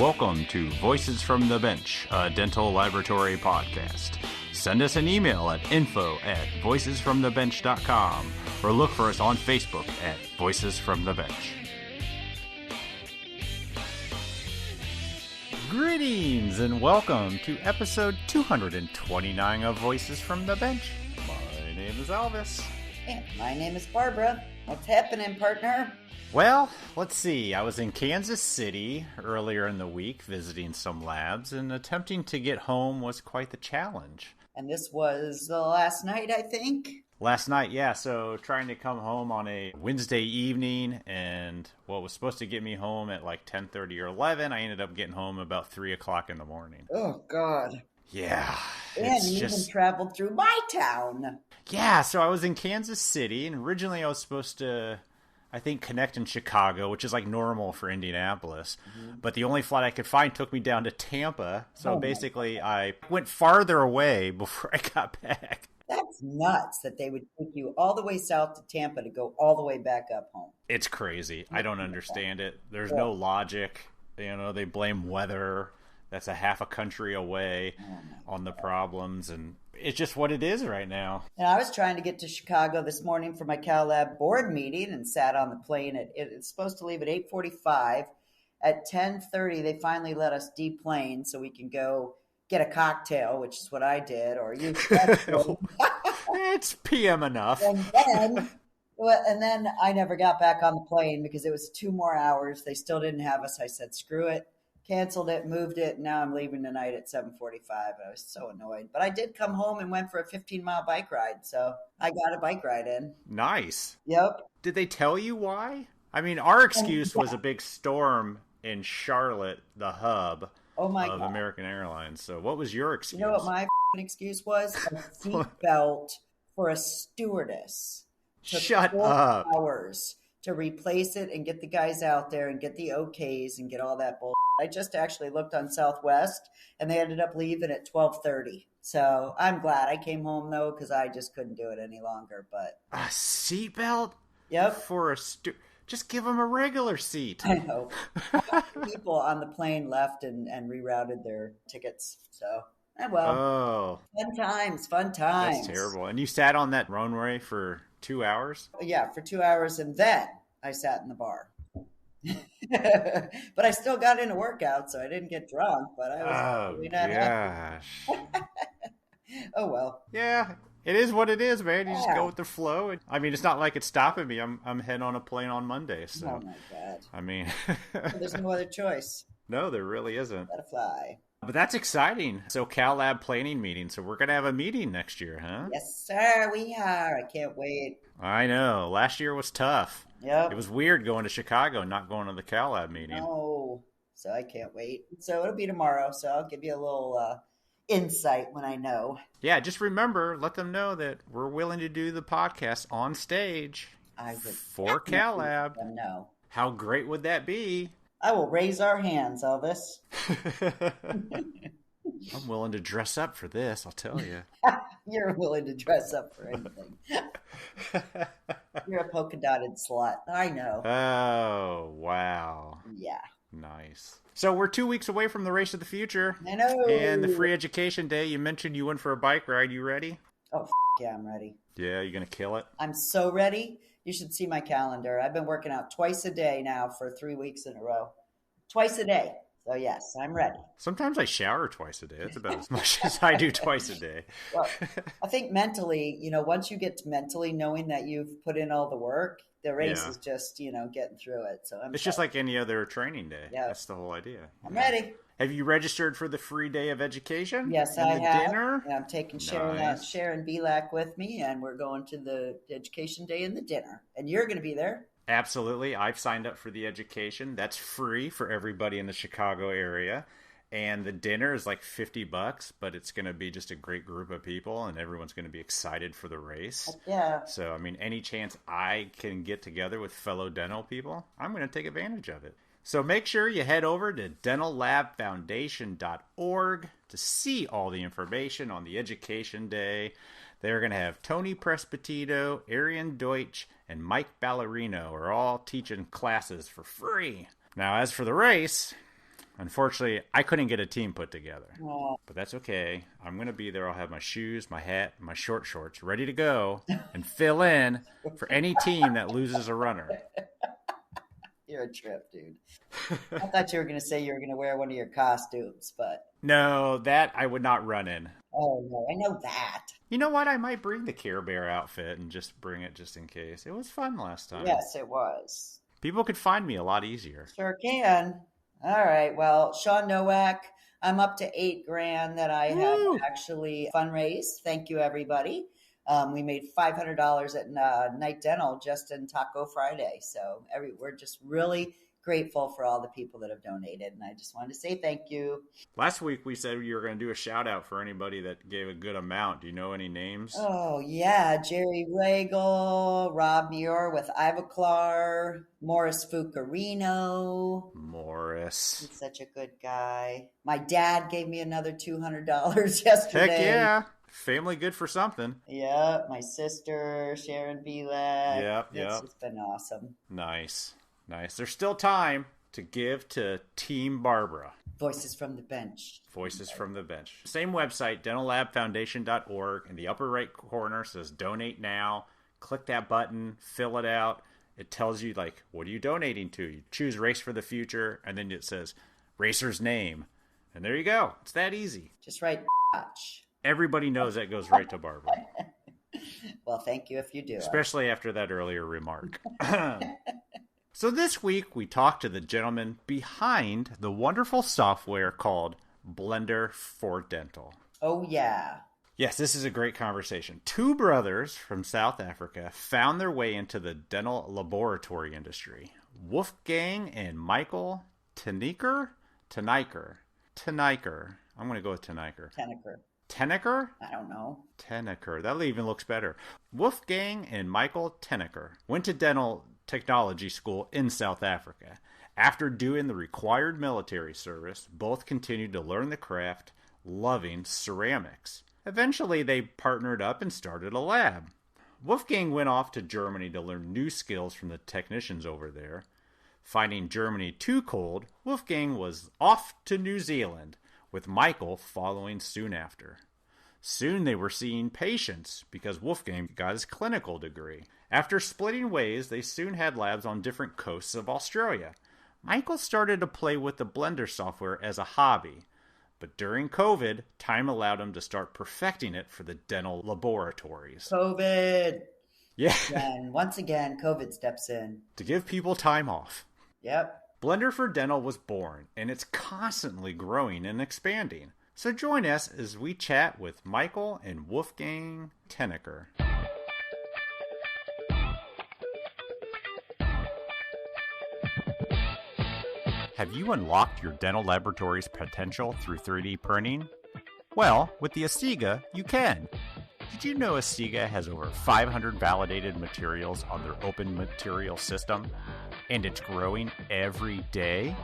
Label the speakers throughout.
Speaker 1: Welcome to Voices from the Bench, a dental laboratory podcast. Send us an email at info@voicesfromthebench.com or look for us on Facebook at Voices from the Bench. Greetings and welcome to episode 229 of Voices from the Bench. My name is Elvis.
Speaker 2: And my name is Barbara. What's happening, partner?
Speaker 1: Well, let's see. I was in Kansas City earlier in the week visiting some labs, and attempting to get home was quite the challenge.
Speaker 2: And this was last night, I think?
Speaker 1: Last night, yeah. So trying to come home on a Wednesday evening, and what was supposed to get me home at like 10:30 or 11, I ended up getting home about 3 o'clock in the morning.
Speaker 2: Oh, God.
Speaker 1: Yeah.
Speaker 2: And you even traveled through my town.
Speaker 1: Yeah, so I was in Kansas City, and originally I was supposed to, I think, connect in Chicago, which is like normal for Indianapolis. Mm-hmm. But the only flight I could find took me down to Tampa. So basically I went farther away before I got back.
Speaker 2: That's nuts that they would take you all the way south to Tampa to go all the way back up home.
Speaker 1: It's crazy. I don't understand it. There's no logic. You know, they blame weather. That's a half a country away on the problems, and it's just what it is right now.
Speaker 2: And I was trying to get to Chicago this morning for my Cal Lab board meeting and sat on the plane. It's supposed to leave at 8:45. At 10:30, they finally let us deplane so we can go get a cocktail, which is what I did, or use
Speaker 1: It's PM enough.
Speaker 2: And then I never got back on the plane because it was 2 more hours. They still didn't have us. I said, screw it. Canceled it, moved it, and now I'm leaving tonight at 7:45. I was so annoyed. But I did come home and went for a 15-mile bike ride, so I got a bike ride in.
Speaker 1: Nice.
Speaker 2: Yep.
Speaker 1: Did they tell you why? I mean, our excuse was a big storm in Charlotte, the hub of American Airlines. So what was your excuse?
Speaker 2: You know what my excuse was? A seatbelt for a stewardess.
Speaker 1: Shut up.
Speaker 2: 4 hours to replace it and get the guys out there and get the OKs and get all that bullshit. I just actually looked on Southwest, and they ended up leaving at 12:30. So I'm glad I came home, though, because I just couldn't do it any longer. But
Speaker 1: a seatbelt?
Speaker 2: Yep.
Speaker 1: For a just give them a regular seat.
Speaker 2: I know. People on the plane left and rerouted their tickets. So, well. Fun times.
Speaker 1: That's terrible. And you sat on that runway for 2 hours?
Speaker 2: Yeah, for 2 hours, and then I sat in the bar. But I still got in a workout, so I didn't get drunk, but I was really not happy. Oh, well.
Speaker 1: Yeah, it is what it is, man. You just go with the flow. I mean, it's not like it's stopping me. I'm heading on a plane on Monday, so.
Speaker 2: Oh, my God.
Speaker 1: I mean.
Speaker 2: There's no other choice.
Speaker 1: No, there really isn't.
Speaker 2: Gotta fly.
Speaker 1: But that's exciting. So Cal Lab planning meeting. So we're going to have a meeting next year, huh?
Speaker 2: Yes, sir. We are. I can't wait.
Speaker 1: I know. Last year was tough.
Speaker 2: Yep.
Speaker 1: It was weird going to Chicago and not going to the Cal Lab meeting.
Speaker 2: Oh, so I can't wait. So it'll be tomorrow. So I'll give you a little insight when I know.
Speaker 1: Yeah, just remember, let them know that we're willing to do the podcast on stage for Cal Lab.
Speaker 2: No.
Speaker 1: How great would that be?
Speaker 2: I will raise our hands, Elvis.
Speaker 1: I'm willing to dress up for this, I'll tell you.
Speaker 2: You're willing to dress up for anything. You're a polka-dotted slut. I know.
Speaker 1: Oh, wow.
Speaker 2: Yeah.
Speaker 1: Nice. So we're 2 weeks away from the Race of the Future.
Speaker 2: I know.
Speaker 1: And the Free Education Day. You mentioned you went for a bike ride. You ready?
Speaker 2: Oh, yeah, I'm ready.
Speaker 1: Yeah, you going to kill it?
Speaker 2: I'm so ready. You should see my calendar. I've been working out twice a day now for 3 weeks in a row. Twice a day. So, yes, I'm ready.
Speaker 1: Sometimes I shower twice a day. That's about as much as I do twice a day.
Speaker 2: Well, I think mentally, once you get to mentally knowing that you've put in all the work, the race is just, getting through it. So
Speaker 1: it's just like any other training day.
Speaker 2: Yeah.
Speaker 1: That's the whole idea.
Speaker 2: I'm ready.
Speaker 1: Have you registered for the free day of education?
Speaker 2: Yes, I have.
Speaker 1: Dinner?
Speaker 2: And I'm taking Sharon Belak with me, and we're going to the education day and the dinner. And you're going to be there.
Speaker 1: Absolutely. I've signed up for the education. That's free for everybody in the Chicago area. And the dinner is like $50, but it's going to be just a great group of people, and everyone's going to be excited for the race.
Speaker 2: Yeah.
Speaker 1: So, I mean, any chance I can get together with fellow dental people, I'm going to take advantage of it. So make sure you head over to dentallabfoundation.org to see all the information on the Education Day. They're going to have Tony Prespetito, Arian Deutsch, and Mike Ballerino are all teaching classes for free. Now, as for the race, Unfortunately, I couldn't get a team put together.
Speaker 2: Oh.
Speaker 1: But that's okay. I'm going to be there. I'll have my shoes, my hat, my short shorts ready to go and fill in for any team that loses a runner.
Speaker 2: You're a trip, dude. I thought you were going to say you were going to wear one of your costumes, but...
Speaker 1: No, that I would not run in.
Speaker 2: Oh, no, I know that.
Speaker 1: You know what? I might bring the Care Bear outfit and just bring it just in case. It was fun last time.
Speaker 2: Yes, it was.
Speaker 1: People could find me a lot easier.
Speaker 2: Sure can. All right. Well, Sean Nowak, I'm up to $8,000 that I have actually fundraised. Thank you, everybody. We made $500 at Night Dental just in Taco Friday. So we're just really grateful for all the people that have donated. And I just wanted to say thank you.
Speaker 1: Last week, we said you were going to do a shout out for anybody that gave a good amount. Do you know any names?
Speaker 2: Oh, yeah. Jerry Regal, Rob Muir with Ivoclar, Morris Fucarino.
Speaker 1: Morris.
Speaker 2: He's such a good guy. My dad gave me another $200 yesterday.
Speaker 1: Heck yeah. Family good for something.
Speaker 2: Yep. My sister, Sharon Belak.
Speaker 1: Yep.
Speaker 2: It's been awesome.
Speaker 1: Nice. There's still time to give to Team Barbara.
Speaker 2: Voices from the Bench.
Speaker 1: Voices from the Bench. Same website, dentallabfoundation.org. In the upper right corner says Donate Now. Click that button, fill it out. It tells you, like, what are you donating to? You choose Race for the Future, and then it says Racer's name. And there you go. It's that easy.
Speaker 2: Just write watch.
Speaker 1: Everybody knows that goes right to Barbara.
Speaker 2: Well, thank you if you do.
Speaker 1: Especially after that earlier remark. So this week, we talked to the gentleman behind the wonderful software called Blender for Dental.
Speaker 2: Oh, yeah.
Speaker 1: Yes, this is a great conversation. Two brothers from South Africa found their way into the dental laboratory industry. Wolfgang and Michael Teiniker. I'm going to go with Teiniker. Teiniker?
Speaker 2: I don't know.
Speaker 1: Teiniker. That even looks better. Wolfgang and Michael Teiniker went to dental technology school in South Africa. After doing the required military service, both continued to learn the craft, loving ceramics. Eventually, they partnered up and started a lab. Wolfgang went off to Germany to learn new skills from the technicians over there. Finding Germany too cold, Wolfgang was off to New Zealand, with Michael following soon after. Soon they were seeing patients because Wolfgang got his clinical degree. After splitting ways, they soon had labs on different coasts of Australia. Michael started to play with the Blender software as a hobby, but during COVID, time allowed him to start perfecting it for the dental laboratories.
Speaker 2: COVID!
Speaker 1: Yeah.
Speaker 2: And once again, COVID steps in.
Speaker 1: To give people time off.
Speaker 2: Yep.
Speaker 1: Blender for Dental was born, and it's constantly growing and expanding. So join us as we chat with Michael and Wolfgang Teiniker. Have you unlocked your dental laboratory's potential through 3D printing? Well, with the Asiga, you can. Did you know Asiga has over 500 validated materials on their open material system? And it's growing every day?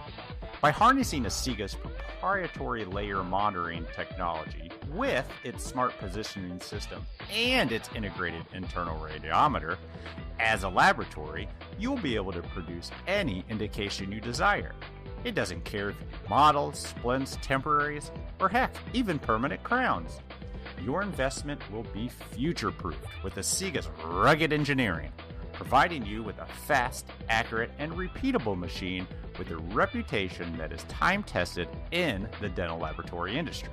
Speaker 1: By harnessing Asiga's proprietary layer monitoring technology with its smart positioning system and its integrated internal radiometer, as a laboratory, you'll be able to produce any indication you desire. It doesn't care if you do models, splints, temporaries, or heck, even permanent crowns. Your investment will be future-proofed with Asiga's rugged engineering, providing you with a fast, accurate, and repeatable machine with a reputation that is time-tested in the dental laboratory industry.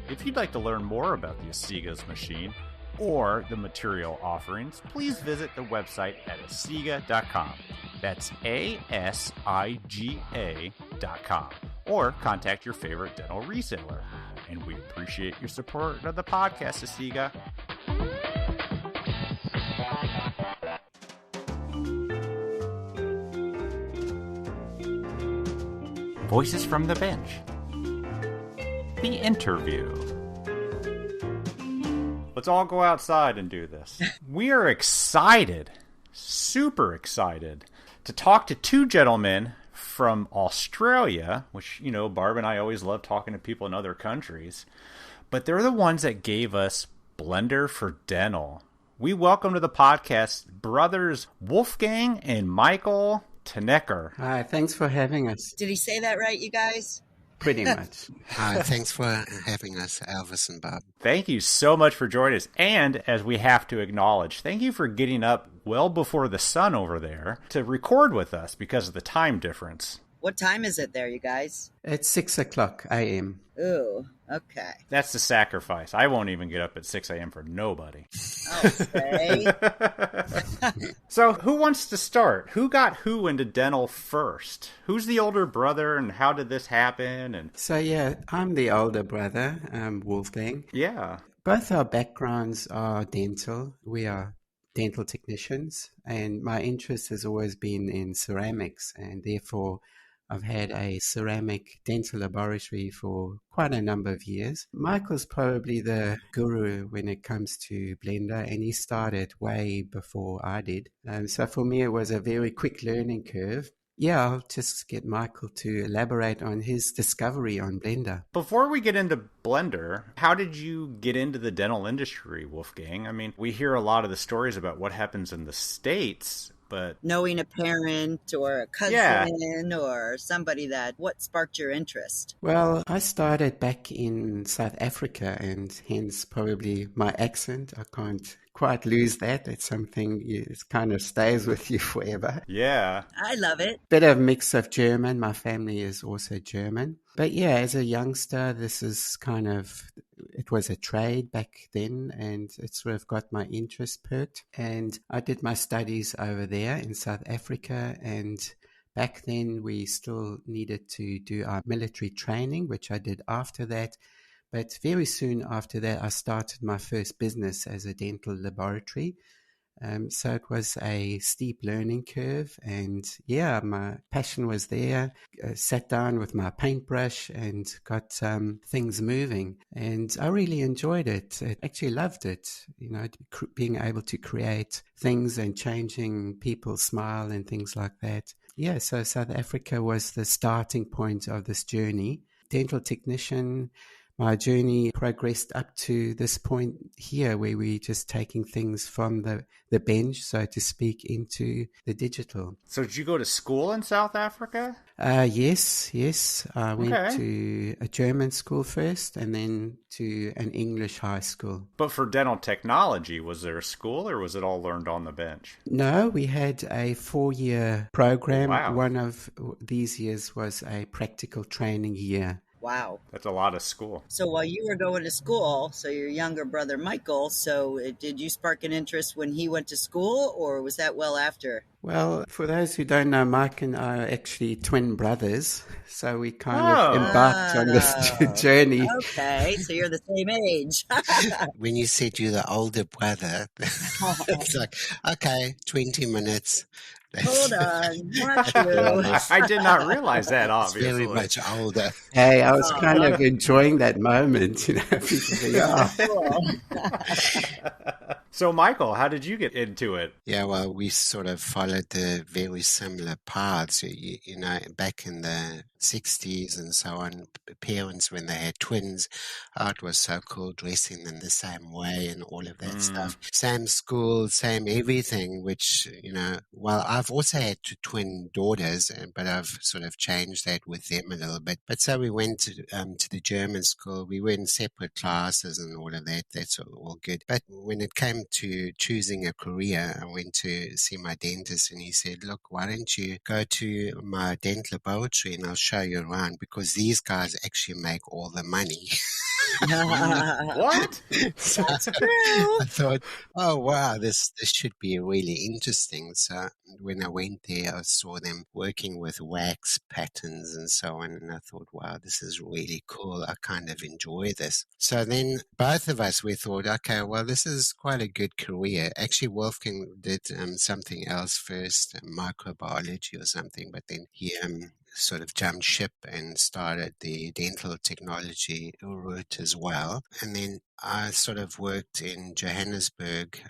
Speaker 1: If you'd like to learn more about the Asiga's machine or the material offerings, please visit the website at asiga.com. That's ASIGA.com. Or contact your favorite dental reseller. And we appreciate your support of the podcast, Asiga. Voices from the Bench. The interview. Let's all go outside and do this. We are excited, super excited, to talk to two gentlemen from Australia, which, you know, Barb and I always love talking to people in other countries, but they're the ones that gave us Blender for Dental. We welcome to the podcast brothers Wolfgang and Michael Teiniker.
Speaker 3: Hi, thanks for having us.
Speaker 2: Did he say that right, you guys?
Speaker 3: Pretty much.
Speaker 4: Thanks for having us, Elvis and Bob.
Speaker 1: Thank you so much for joining us. And as we have to acknowledge, thank you for getting up well before the sun over there to record with us because of the time difference.
Speaker 2: What time is it there, you guys?
Speaker 3: It's 6 o'clock a.m.
Speaker 2: Ooh, okay.
Speaker 1: That's the sacrifice. I won't even get up at 6 a.m. for nobody.
Speaker 2: Okay.
Speaker 1: So who wants to start? Who got who into dental first? Who's the older brother and how did this happen? And
Speaker 3: So, yeah, I'm the older brother, Wolfgang.
Speaker 1: yeah.
Speaker 3: Both our backgrounds are dental. We are dental technicians, and my interest has always been in ceramics, and therefore I've had a ceramic dental laboratory for quite a number of years. Michael's probably the guru when it comes to blender, and he started way before I did. So for me, it was a very quick learning curve. Yeah, I'll just get Michael to elaborate on his discovery on blender.
Speaker 1: Before we get into Blender, how did you get into the dental industry, Wolfgang? I mean, we hear a lot of the stories about what happens in the States, but
Speaker 2: Knowing a parent or a cousin or somebody what sparked your interest?
Speaker 3: Well, I started back in South Africa, and hence probably my accent. I can't quite lose that. It's something it kind of stays with you forever.
Speaker 1: yeah.
Speaker 2: I love it.
Speaker 3: Bit of mix of German. My family is also German. But yeah, as a youngster, this is it was a trade back then, and it sort of got my interest perked. And I did my studies over there in South Africa, and back then we still needed to do our military training, which I did after that. But very soon after that, I started my first business as a dental laboratory. So it was a steep learning curve, and yeah, my passion was there. Sat down with my paintbrush and got things moving, and I really enjoyed it. I actually loved it, being able to create things and changing people's smile and things like that. Yeah, so South Africa was the starting point of this journey. Dental technician. My journey progressed up to this point here where we're just taking things from the bench, so to speak, into the digital.
Speaker 1: So did you go to school in South Africa?
Speaker 3: Yes. I went to a German school first and then to an English high school.
Speaker 1: But for dental technology, was there a school or was it all learned on the bench?
Speaker 3: No, we had a 4-year program.
Speaker 1: Wow.
Speaker 3: One of these years was a practical training year.
Speaker 2: Wow.
Speaker 1: That's a lot of school.
Speaker 2: So while you were going to school, so your younger brother Michael, did you spark an interest when he went to school, or was that well after?
Speaker 3: Well, for those who don't know, Mike and I are actually twin brothers, so we kind of embarked on this journey.
Speaker 2: Okay, so you're the same age.
Speaker 4: When you said you're the older brother, it's like, okay, 20 minutes.
Speaker 2: Hold on, not true.
Speaker 1: I did not realize that, obviously.
Speaker 4: Very much older.
Speaker 3: Hey, I was kind of enjoying that moment, people say,
Speaker 2: Cool.
Speaker 1: So, Michael, how did you get into it?
Speaker 4: Yeah, well, we sort of followed the very similar paths. Back in the 60s and so on, parents, when they had twins, it was so cool dressing in the same way and all of that stuff. Same school, same everything, which, well, I've also had two twin daughters, but I've sort of changed that with them a little bit. But so we went to the German school. We were in separate classes and all of that. That's all good. But when it came to choosing a career, I went to see my dentist and he said, look, why don't you go to my dental laboratory and I'll show you around, because these guys actually make all the money.
Speaker 1: What?
Speaker 4: So
Speaker 2: That's true.
Speaker 4: I thought, oh wow, this should be really interesting. So when I went there, I saw them working with wax patterns and so on, and I thought, wow, this is really cool. I kind of enjoy this. So then both of us, we thought, okay, well, this is quite a good career. Actually, Wolfgang did something else first, microbiology or something, but then he sort of jumped ship and started the dental technology route as well. And then I sort of worked in Johannesburg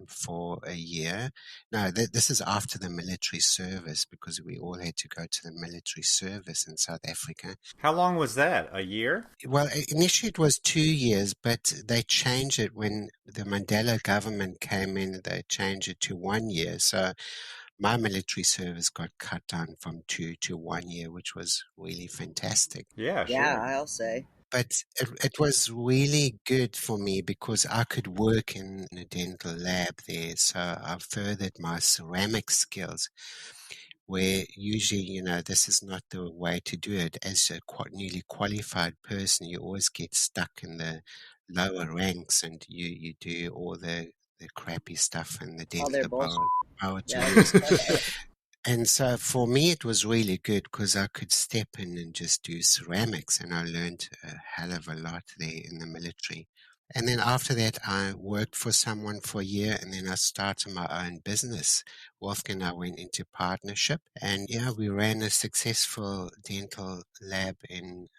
Speaker 4: for a year. No, this is after the military service, because we all had to go to the military service in South Africa.
Speaker 1: How long was that? A year?
Speaker 4: Well, initially it was 2 years, but they changed it when the Mandela government came in. They changed it to 1 year. So my military service got cut down from 2 to 1 year, which was really fantastic.
Speaker 1: Yeah,
Speaker 2: Yeah,
Speaker 1: sure.
Speaker 2: I'll say.
Speaker 4: But it was really good for me because I could work in a dental lab there. So I furthered my ceramic skills, where usually, this is not the way to do it. As a newly qualified person, you always get stuck in the lower ranks, and you do all the crappy stuff in the
Speaker 2: All
Speaker 4: dental
Speaker 2: their bullshit. Yeah.
Speaker 4: laboratories. And so for me, it was really good because I could step in and just do ceramics, and I learned a hell of a lot there in the military. And then after that, I worked for someone for a year, and then I started my own business. Wolfgang and I went into partnership, and yeah, we ran a successful dental lab in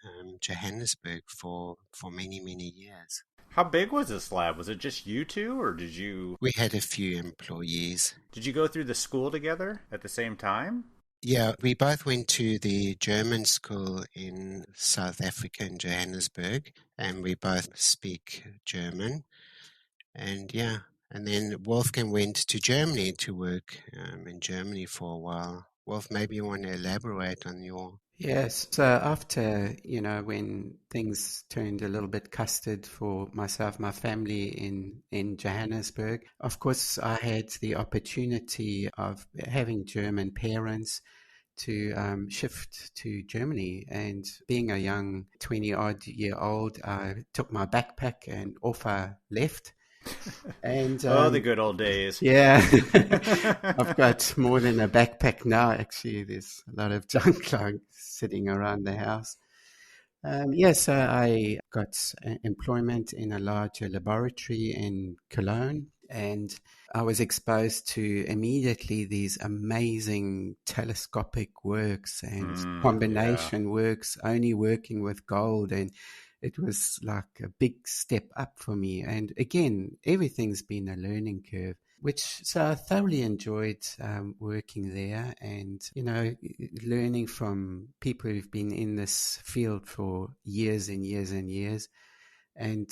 Speaker 4: Johannesburg for many, many years.
Speaker 1: How big was this lab? Was it just you two, or
Speaker 4: We had a few employees.
Speaker 1: did you go through the school together at the same time?
Speaker 4: Yeah, we both went to the German school in South Africa, in Johannesburg, and we both speak German. And yeah, and then Wolfgang went to Germany to work in Germany for a while. Wolf, maybe you want to elaborate on your...
Speaker 3: Yes. So after, when things turned a little bit custard for myself, my family in Johannesburg, of course, I had the opportunity of having German parents to shift to Germany. And being a young 20-odd-year-old, I took my backpack and off I left. And
Speaker 1: The good old days.
Speaker 3: yeah, I've got more than a backpack now. Actually, there's a lot of junk like sitting around the house. So I got employment in a larger laboratory in Cologne, and I was exposed to immediately these amazing telescopic works and combination works, only working with gold, and it was like a big step up for me. And again, everything's been a learning curve, so I thoroughly enjoyed working there, and, learning from people who've been in this field for years and years and years. And,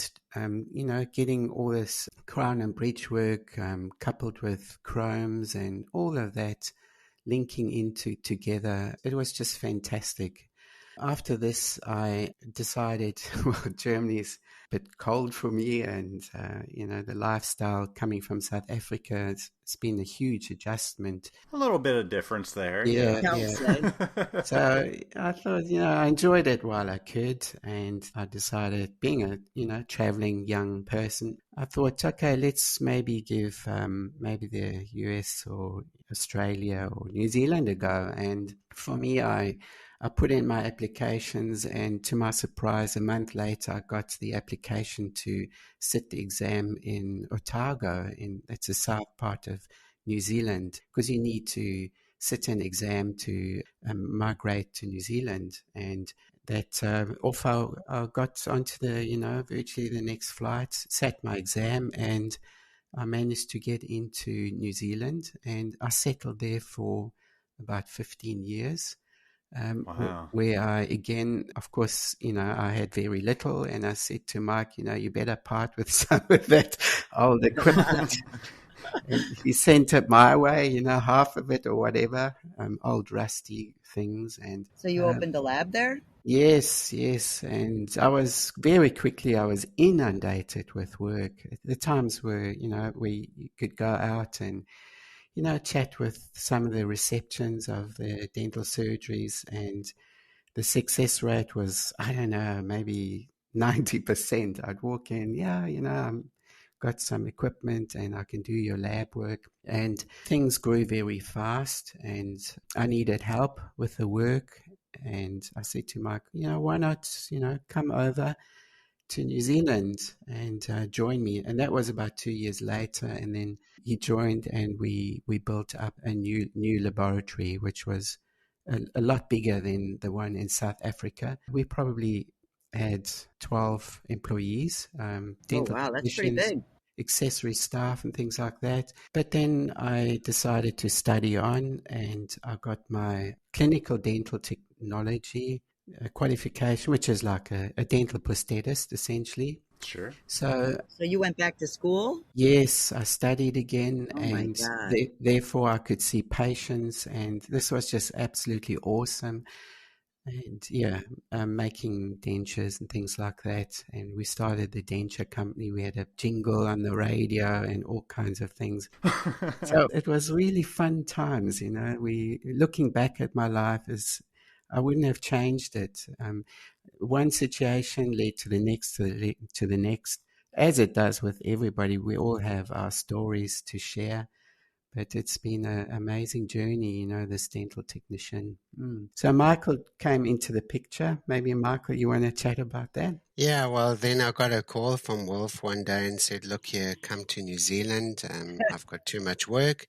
Speaker 3: getting all this crown and bridge work coupled with chromes and all of that linking into together, it was just fantastic. After this, I decided, well, Germany's a bit cold for me, and, the lifestyle coming from South Africa, it's been a huge adjustment.
Speaker 1: A little bit of difference there.
Speaker 3: Yeah.
Speaker 2: Yeah.
Speaker 3: So I thought, I enjoyed it while I could, and I decided, being a traveling young person, I thought, okay, let's maybe give maybe the US or Australia or New Zealand a go. And for me, I put in my applications, and to my surprise, a month later, I got the application to sit the exam in Otago. It's a south part of New Zealand, because you need to sit an exam to migrate to New Zealand. And that off I got onto the, virtually the next flight, sat my exam, and I managed to get into New Zealand, and I settled there for about 15 years.
Speaker 1: Wow.
Speaker 3: Where I, again, of course, I had very little, and I said to Mike, you better part with some of that old equipment. And he sent it my way, half of it or whatever, old rusty things. And
Speaker 2: So you opened a lab there?
Speaker 3: Yes. And I was inundated with work. The times were, where you could go out and, chat with some of the receptions of the dental surgeries, and the success rate was, I don't know, maybe 90%. I'd walk in, I'm got some equipment and I can do your lab work. And things grew very fast, and I needed help with the work. And I said to Mike, why not, come over to New Zealand and join me. And that was about 2 years later. And then he joined, and we built up a new laboratory, which was a lot bigger than the one in South Africa. We probably had 12 employees, dental
Speaker 2: wow, that's pretty
Speaker 3: technicians,
Speaker 2: big.
Speaker 3: accessory staff and things like that. But then I decided to study on, and I got my clinical dental technology qualification, which is like a dental prosthetist, essentially.
Speaker 1: Sure.
Speaker 3: So
Speaker 2: So you went back to school?
Speaker 3: yes, I studied again,
Speaker 2: Oh my
Speaker 3: and
Speaker 2: God.
Speaker 3: therefore I could see patients, and this was just absolutely awesome. And yeah, making dentures and things like that. And we started the denture company. We had a jingle on the radio and all kinds of things. So it was really fun times, you know. We looking back at my life is, I wouldn't have changed it. One situation led to the next, to the next, as it does with everybody. We all have our stories to share, but it's been an amazing journey, you know, this dental technician. So Michael came into the picture. Maybe Michael, you want to chat about that?
Speaker 4: Yeah, well, then I got a call from Wolf one day and said, look here, come to New Zealand. I've got too much work.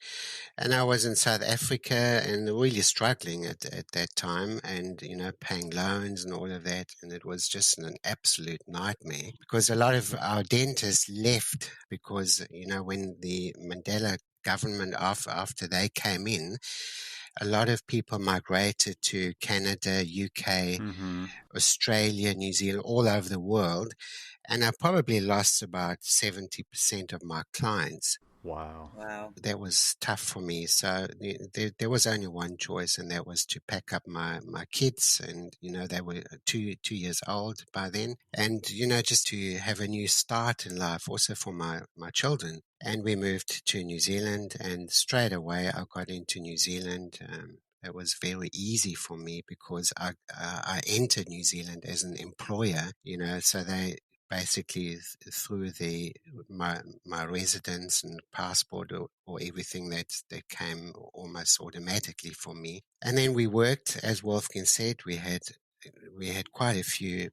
Speaker 4: And I was in South Africa and really struggling at that time and, you know, paying loans and all of that. And it was just an absolute nightmare because a lot of our dentists left because, you know, when the Mandela government, after they came in, a lot of people migrated to Canada, UK,
Speaker 1: Mm-hmm.
Speaker 4: Australia, New Zealand, all over the world. And I probably lost about 70% of my clients.
Speaker 1: Wow.
Speaker 2: Wow.
Speaker 4: That was tough for me. So there was only one choice, and that was to pack up my kids. And, you know, they were 2 years old by then. And, you know, just to have a new start in life also for my children. And we moved to New Zealand, and straight away I got into New Zealand. It was very easy for me because I entered New Zealand as an employer, you know, so they basically through my residence and passport or everything that came almost automatically for me. And then we worked, as Wolfgang said, we had quite a few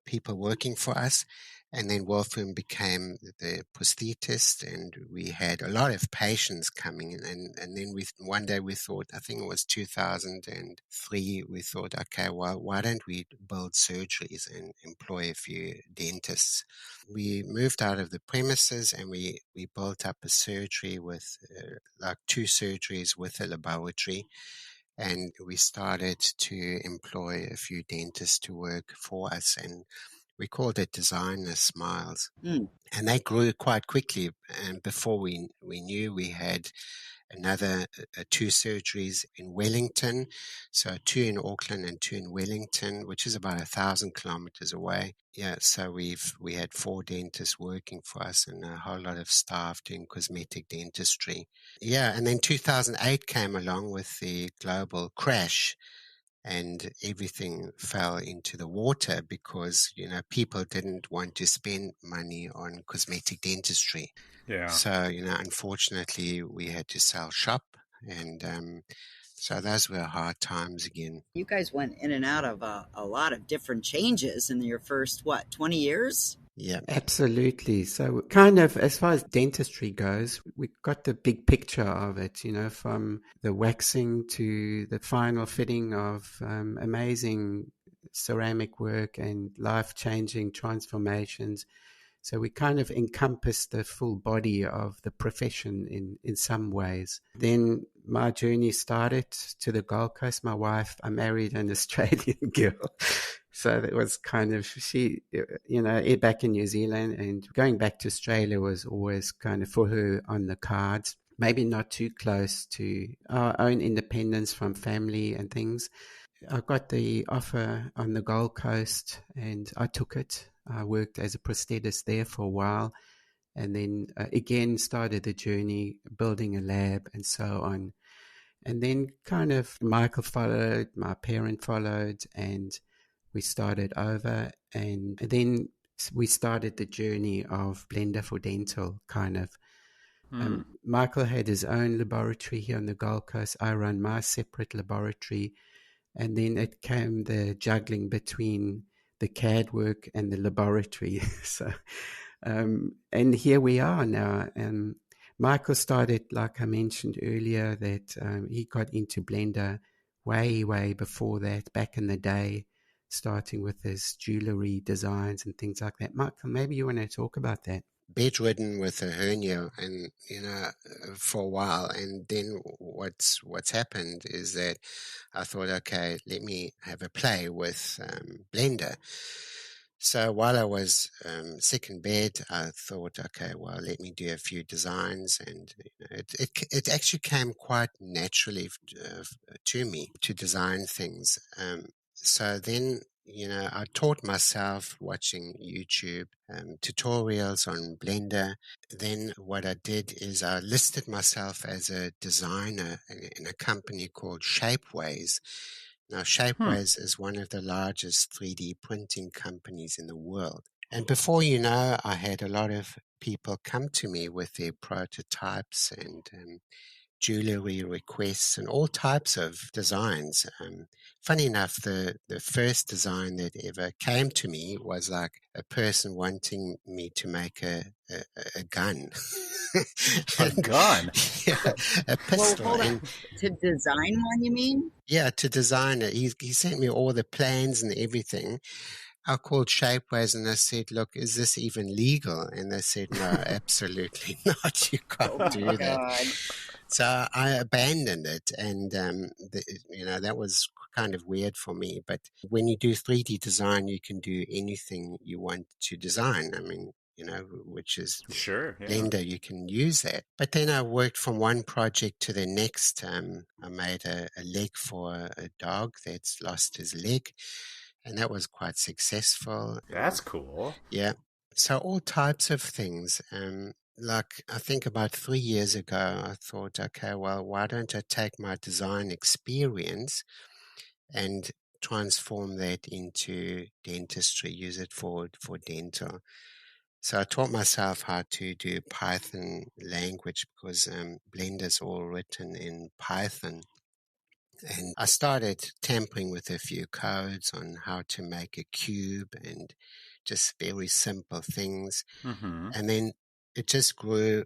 Speaker 4: people working for us. And then Wolfgang became the prosthetist, and we had a lot of patients coming in. And then one day we thought, I think it was 2003, we thought, okay, well, why don't we build surgeries and employ a few dentists? We moved out of the premises and we built up a surgery with like 2 surgeries with a laboratory. And we started to employ a few dentists to work for us. And we called it Designer Smiles.
Speaker 2: Mm.
Speaker 4: And they grew quite quickly. And before we knew, we had another 2 surgeries in Wellington. So 2 in Auckland and 2 in Wellington, which is about 1,000 kilometers away. Yeah, so we had 4 dentists working for us and a whole lot of staff doing cosmetic dentistry. Yeah, and then 2008 came along with the global crash, and everything fell into the water because, you know, people didn't want to spend money on cosmetic dentistry.
Speaker 1: Yeah.
Speaker 4: So, you know, unfortunately, we had to sell shop, and so those were hard times again.
Speaker 2: You guys went in and out of a lot of different changes in your first, 20 years?
Speaker 4: Yeah.
Speaker 3: Absolutely. So, kind of, as far as dentistry goes, we got the big picture of it, you know, from the waxing to the final fitting of amazing ceramic work and life changing transformations. So, we kind of encompass the full body of the profession in some ways. Then my journey started to the Gold Coast. My wife, I married an Australian girl. So that was kind of, she, you know, back in New Zealand, and going back to Australia was always kind of for her on the cards. Maybe not too close to our own independence from family and things. I got the offer on the Gold Coast and I took it. I worked as a prosthetist there for a while, and then again started the journey building a lab and so on. And then kind of Michael followed, my parent followed, and we started over. And then we started the journey of Blender for Dental, kind of. Michael had his own laboratory here on the Gold Coast. I run my separate laboratory. And then it came the juggling between the CAD work and the laboratory. So, and here we are now. Michael started, like I mentioned earlier, that he got into Blender way, way before that, back in the day, starting with his jewelry designs and things like that. Michael, maybe you want to talk about that.
Speaker 4: Bedridden with a hernia, and you know, for a while, and then what's happened is that I thought, okay, let me have a play with Blender. So while I was sick in bed, I thought, okay, well, let me do a few designs, and it actually came quite naturally to me to design things. So then, I taught myself watching YouTube tutorials on Blender. Then what I did is I listed myself as a designer in a company called Shapeways. Now, Shapeways is one of the largest 3D printing companies in the world. And before you know, I had a lot of people come to me with their prototypes and jewelry requests and all types of designs. Funny enough, the first design that ever came to me was like a person wanting me to make a gun.
Speaker 1: A gun?
Speaker 4: Yeah, a pistol.
Speaker 2: Well, hold on.
Speaker 4: And
Speaker 2: To design one, you mean?
Speaker 4: yeah, to design it. He sent me all the plans and everything. I called Shapeways and I said, look, is this even legal? And they said, no, absolutely not. You can't do that.
Speaker 2: God.
Speaker 4: So I abandoned it, and that was kind of weird for me. But when you do 3D design, you can do anything you want to design. I mean, which is
Speaker 1: Sure, yeah.
Speaker 4: Blender, you can use that. But then I worked from one project to the next. I made a leg for a dog that's lost his leg, and that was quite successful.
Speaker 1: That's cool.
Speaker 4: Yeah. So all types of things. Like I think about 3 years ago, I thought, okay, well, why don't I take my design experience and transform that into dentistry, use it for dental. So I taught myself how to do Python language because Blender's all written in Python. And I started tampering with a few codes on how to make a cube and just very simple things.
Speaker 1: Mm-hmm.
Speaker 4: And then it just grew,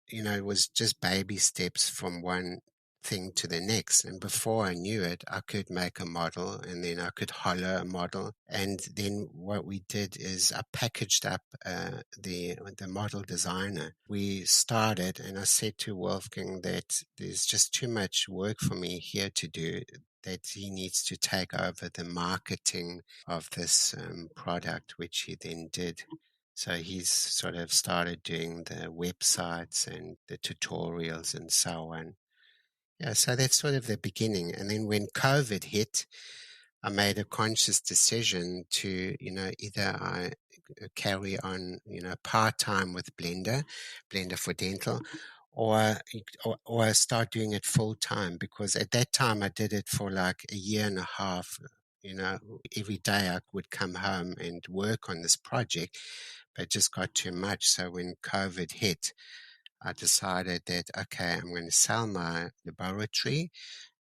Speaker 4: it was just baby steps from one thing to the next. And before I knew it, I could make a model and then I could hollow a model. And then what we did is I packaged up the model designer. We started and I said to Wolfgang that there's just too much work for me here to do, that he needs to take over the marketing of this product, which he then did. So he's sort of started doing the websites and the tutorials and so on. Yeah, so that's sort of the beginning. And then when COVID hit, I made a conscious decision to, either I carry on, part-time with Blender for dental, or I start doing it full-time, because at that time I did it for like a year and a half. Every day I would come home and work on this project, but it just got too much. So when COVID hit, I decided that, okay, I'm going to sell my laboratory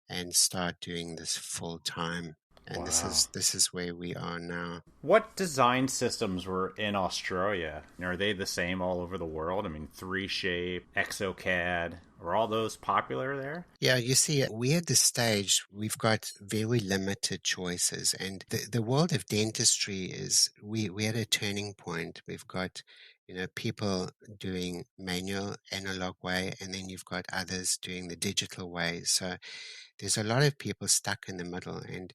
Speaker 4: and start doing this full time. And
Speaker 1: Wow.
Speaker 4: this is where we are now.
Speaker 1: What design systems were in Australia? Are they the same all over the world? I mean, 3Shape, ExoCAD, are all those popular there?
Speaker 4: Yeah, you see, we're at the stage, we've got very limited choices. And the world of dentistry is, we're at a turning point. We've got, people doing manual, analog way, and then you've got others doing the digital way. So there's a lot of people stuck in the middle. And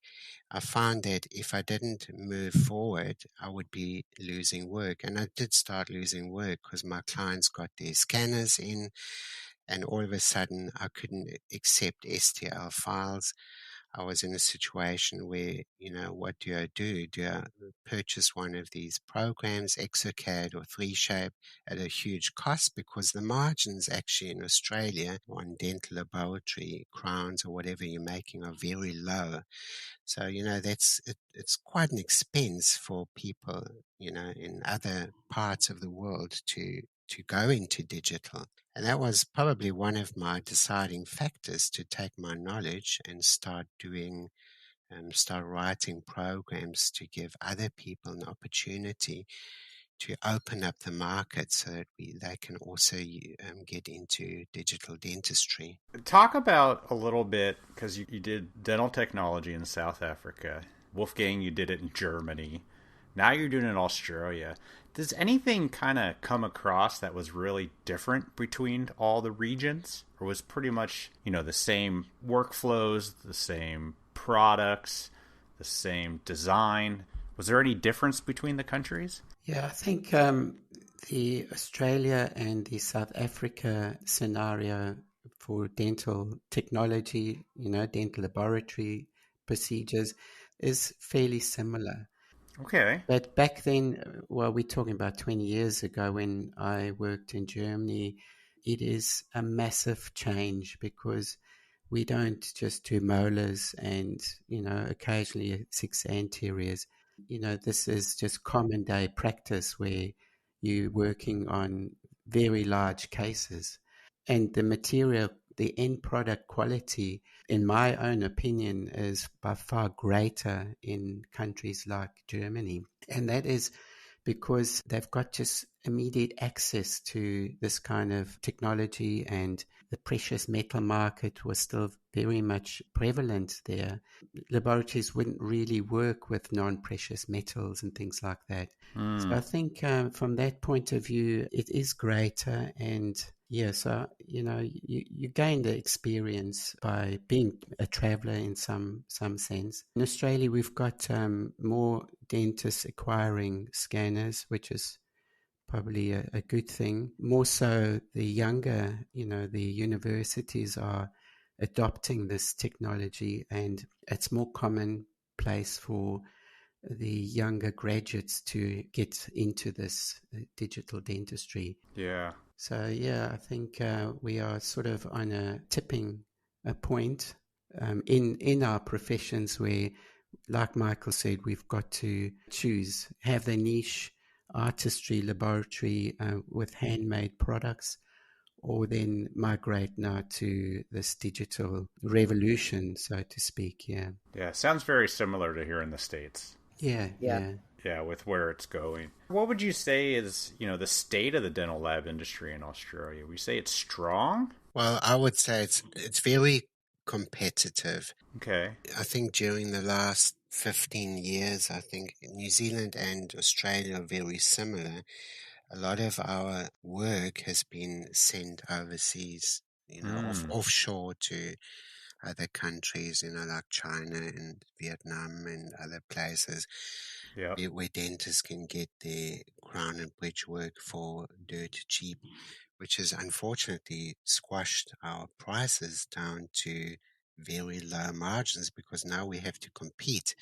Speaker 4: I found that if I didn't move forward, I would be losing work. And I did start losing work because my clients got their scanners in, and all of a sudden I couldn't accept STL files. I was in a situation where, what do I do? Do I purchase one of these programs, ExoCAD or 3Shape, at a huge cost? Because the margins actually in Australia on dental laboratory crowns or whatever you're making are very low. So, it's quite an expense for people, in other parts of the world to go into digital. And that was probably one of my deciding factors to take my knowledge and start writing programs to give other people an opportunity to open up the market so that they can also get into digital dentistry.
Speaker 1: Talk about a little bit, because you did dental technology in South Africa. Wolfgang, you did it in Germany. Now you're doing it in Australia. Does anything kind of come across that was really different between all the regions? Or was pretty much, the same workflows, the same products, the same design? Was there any difference between the countries?
Speaker 3: Yeah, I think the Australia and the South Africa scenario for dental technology, dental laboratory procedures is fairly similar.
Speaker 1: Okay.
Speaker 3: But back then, well, we're talking about 20 years ago when I worked in Germany, it is a massive change because we don't just do molars and, occasionally 6 anteriors. This is just common day practice where you're working on very large cases. And the material, the end product quality, in my own opinion, is by far greater in countries like Germany. And that is because they've got just immediate access to this kind of technology, and the precious metal market was still very much prevalent there. Laboratories wouldn't really work with non-precious metals and things like that. So I think from that point of view, it is greater. And yeah, so, you gain the experience by being a traveler in some sense. In Australia, we've got more dentists acquiring scanners, which is probably a good thing. More so the younger, the universities are adopting this technology, and it's more commonplace for the younger graduates to get into this digital dentistry.
Speaker 1: Yeah.
Speaker 3: So, yeah, I think we are sort of on a tipping point in our professions where, like Michael said, we've got to choose, have the niche artistry laboratory with handmade products, or then migrate now to this digital revolution, so to speak. Yeah.
Speaker 1: Yeah. Sounds very similar to here in the States.
Speaker 3: Yeah.
Speaker 1: Yeah, with where it's going. What would you say is, the state of the dental lab industry in Australia? Would you say it's strong?
Speaker 4: Well, I would say it's very competitive.
Speaker 1: Okay.
Speaker 4: I think during the last 15 years, I think New Zealand and Australia are very similar. A lot of our work has been sent overseas, offshore to other countries, like China and Vietnam and other places.
Speaker 1: Yeah.
Speaker 4: Where dentists can get their crown and bridge work for dirt cheap, which has unfortunately squashed our prices down to very low margins, because now we have to compete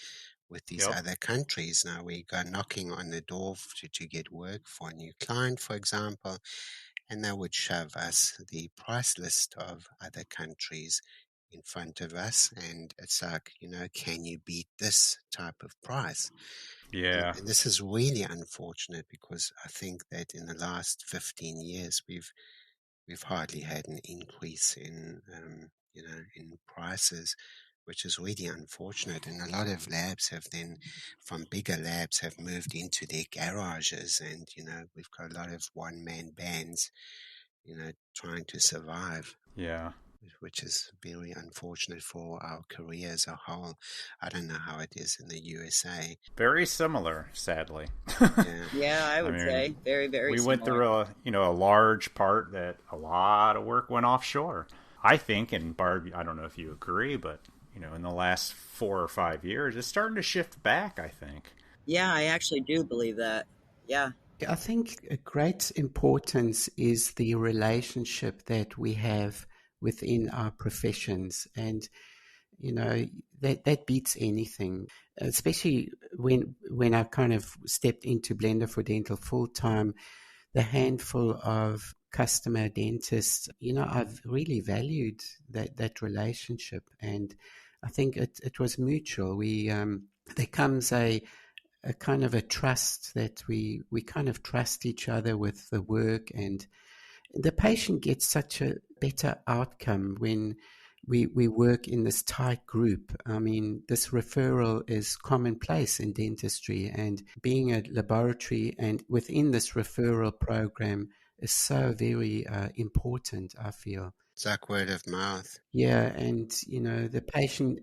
Speaker 4: with these
Speaker 1: Yep.
Speaker 4: other countries. Now we go knocking on the door to get work for a new client, for example, and they would shove us the price list of other countries in front of us. And it's like, can you beat this type of price?
Speaker 1: Yeah.
Speaker 4: And this is really unfortunate, because I think that in the last 15 years, we've hardly had an increase in prices, which is really unfortunate. And a lot of labs from bigger labs have moved into their garages, and we've got a lot of one-man bands, trying to survive.
Speaker 1: Yeah.
Speaker 4: Which is very unfortunate for our career as a whole. I don't know how it is in the USA.
Speaker 1: Very similar, sadly.
Speaker 2: Yeah, I would say very, very similar.
Speaker 1: We went through a large part that a lot of work went offshore. I think, and Barb, I don't know if you agree, but in the last 4 or 5 years, it's starting to shift back, I think.
Speaker 2: Yeah, I actually do believe that. Yeah.
Speaker 3: I think a great importance is the relationship that we have within our professions, and that beats anything, especially when I kind of stepped into Blender for Dental full time. The handful of customer dentists, I've really valued that relationship, and I think it was mutual. There comes a kind of a trust that we kind of trust each other with the work, and the patient gets such a better outcome when we work in this tight group. I mean, this referral is commonplace in dentistry, and being a laboratory and within this referral program is so very important, I feel.
Speaker 4: It's like word of mouth.
Speaker 3: Yeah, and the patient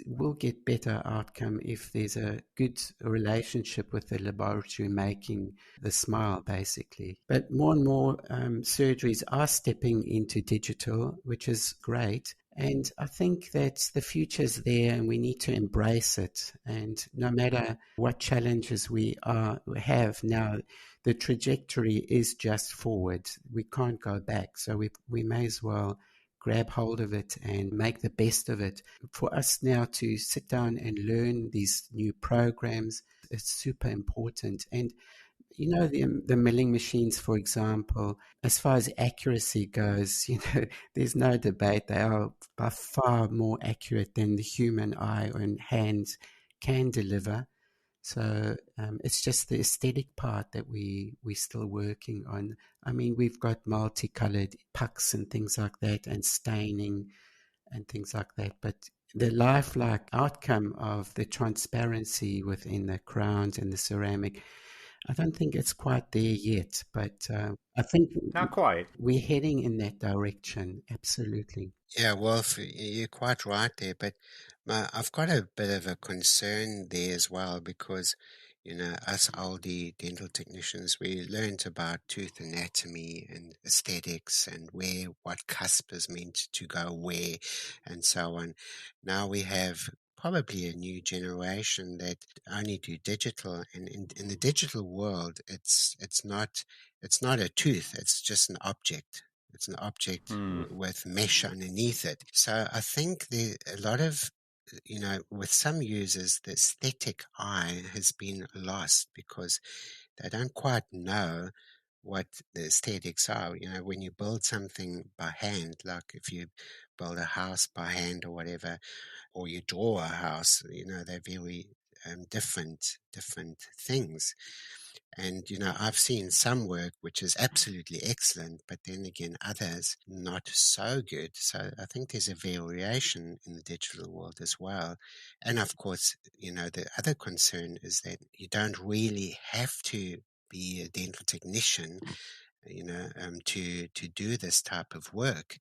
Speaker 3: will get better outcome if there's a good relationship with the laboratory making the smile, basically. But more and more surgeries are stepping into digital, which is great. And I think that the future's there and we need to embrace it. And no matter what challenges we have now, the trajectory is just forward. We can't go back. So we may as well grab hold of it and make the best of it. For us now to sit down and learn these new programs, it's super important. And you know, the milling machines, for example, as far as accuracy goes, you know, there's no debate. They are by far more accurate than the human eye and hands can deliver. So it's just the aesthetic part that we're still working on. I mean, we've got multicolored pucks and things like that, and staining and things like that. But the lifelike outcome of the transparency within the crowns and the ceramic, I don't think it's quite there yet, but I think
Speaker 1: Not quite.
Speaker 3: we're heading in that direction. Absolutely.
Speaker 4: Yeah, Wolf, you're quite right there, but I've got a bit of a concern there as well because, you know, us oldie dental technicians, we learned about tooth anatomy and aesthetics and what cusp is meant to go where and so on. Now we have probably a new generation that only do digital, and in the digital world, it's not a tooth, it's just an object. It's an object with mesh underneath it. So I think there a lot of, you know, with some users, the aesthetic eye has been lost because they don't quite know what the aesthetics are. You know, when you build something by hand, like if you build a house by hand or whatever, or you draw a house, you know, they're very different things. And, you know, I've seen some work which is absolutely excellent, but then again, others not so good. So I think there's a variation in the digital world as well. And of course, you know, the other concern is that you don't really have to be a dental technician, you know, to do this type of work.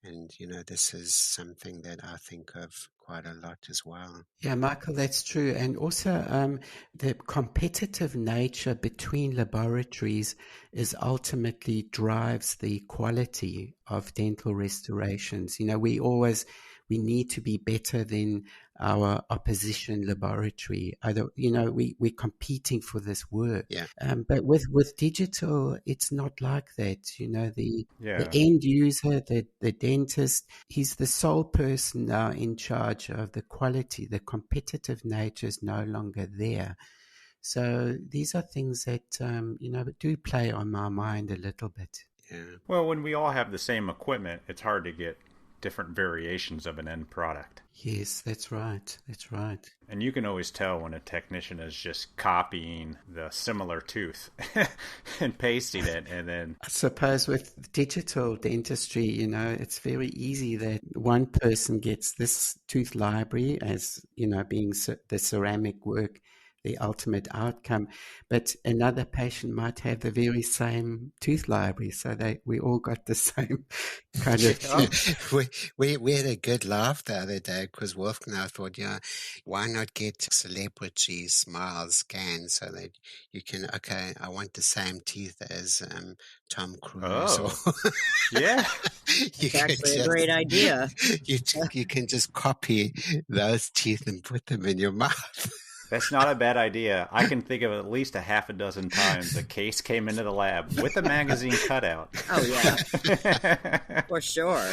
Speaker 4: And, you know, this is something that I think of quite a lot as well.
Speaker 3: Yeah, Michael, that's true. And also the competitive nature between laboratories is ultimately drives the quality of dental restorations. You know, we need to be better than our opposition laboratory. You know, we're competing for this work.
Speaker 4: Yeah.
Speaker 3: But with digital, it's not like that. You know, the
Speaker 1: Yeah.
Speaker 3: end user, the dentist, he's the sole person now in charge of the quality. The competitive nature is no longer there. So these are things that, you know, do play on my mind a little bit.
Speaker 4: Yeah.
Speaker 1: Well, when we all have the same equipment, it's hard to get different variations of an end product.
Speaker 3: Yes, that's right. That's right.
Speaker 1: And you can always tell when a technician is just copying the similar tooth and pasting it, and then...
Speaker 3: I suppose with digital dentistry, you know, it's very easy that one person gets this tooth library as, you know, being the ceramic work, the ultimate outcome, but another patient might have the very same tooth library, so we all got the same kind of...
Speaker 4: we had a good laugh the other day because Wolfgang and I thought, yeah, why not get celebrity smile scans so that you can, okay, I want the same teeth as Tom Cruise.
Speaker 1: Oh, yeah.
Speaker 2: It's actually a great idea.
Speaker 4: You can just copy those teeth and put them in your mouth.
Speaker 1: That's not a bad idea. I can think of at least a half a dozen times a case came into the lab with a magazine cutout.
Speaker 2: Oh, yeah. For sure.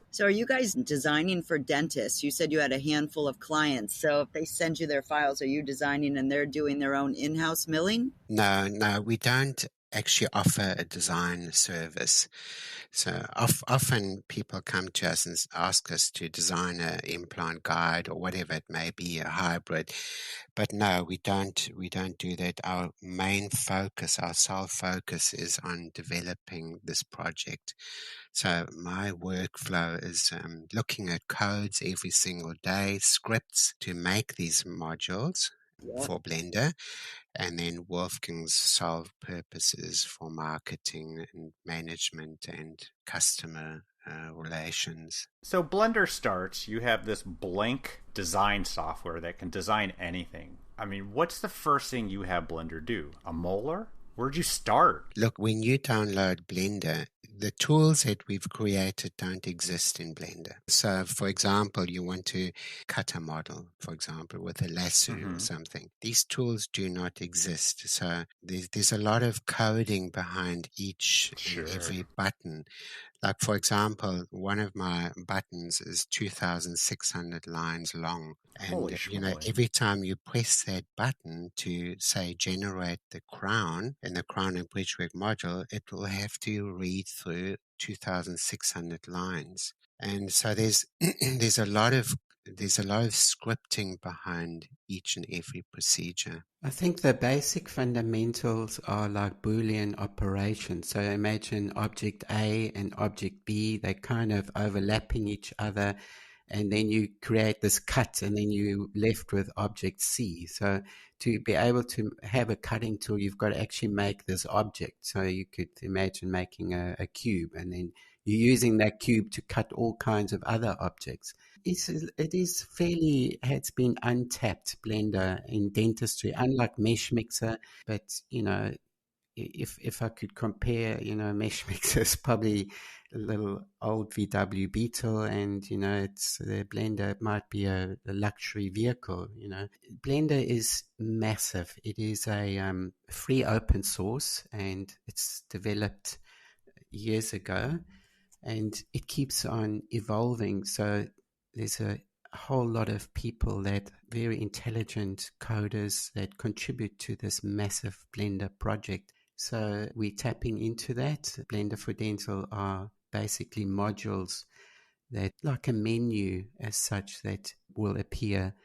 Speaker 2: So are you guys designing for dentists? You said you had a handful of clients. So if they send you their files, are you designing and they're doing their own in-house milling?
Speaker 4: No, we don't actually offer a design service. So often people come to us and ask us to design an implant guide or whatever it may be, a hybrid. But no, we don't do that. Our main focus, our sole focus is on developing this project. So my workflow is looking at codes every single day, scripts to make these modules for Blender, and then Wolfgang's sole purposes for marketing and management and customer relations.
Speaker 1: So Blender starts, you have this blank design software that can design anything. I mean, what's the first thing you have Blender do? A molar? Where'd you start?
Speaker 4: Look, when you download Blender, the tools that we've created don't exist in Blender. So, for example, you want to cut a model, for example, with a lasso or something. These tools do not exist. So there's a lot of coding behind each and every button. Like, for example, one of my buttons is 2,600 lines long. And, every time you press that button to, say, generate the crown in the crown and bridgework module, it will have to read through 2,600 lines. And so there's there's a lot of scripting behind each and every procedure.
Speaker 3: I think the basic fundamentals are like Boolean operations. So imagine object A and object B, they're kind of overlapping each other, and then you create this cut, and then you're left with object C. So to be able to have a cutting tool, you've got to actually make this object. So you could imagine making a cube, and then you're using that cube to cut all kinds of other objects. It is fairly, it's been untapped Blender in dentistry, unlike Mesh Mixer. But, if I could compare, Mesh Mixer is probably a little old VW Beetle, and, it's the Blender, it might be a luxury vehicle, Blender is massive. It is a free open source, and it's developed years ago, and it keeps on evolving. So there's a whole lot of people, that very intelligent coders, that contribute to this massive Blender project. So we're tapping into that. Blender for Dental are basically modules that, like a menu as such, that will appear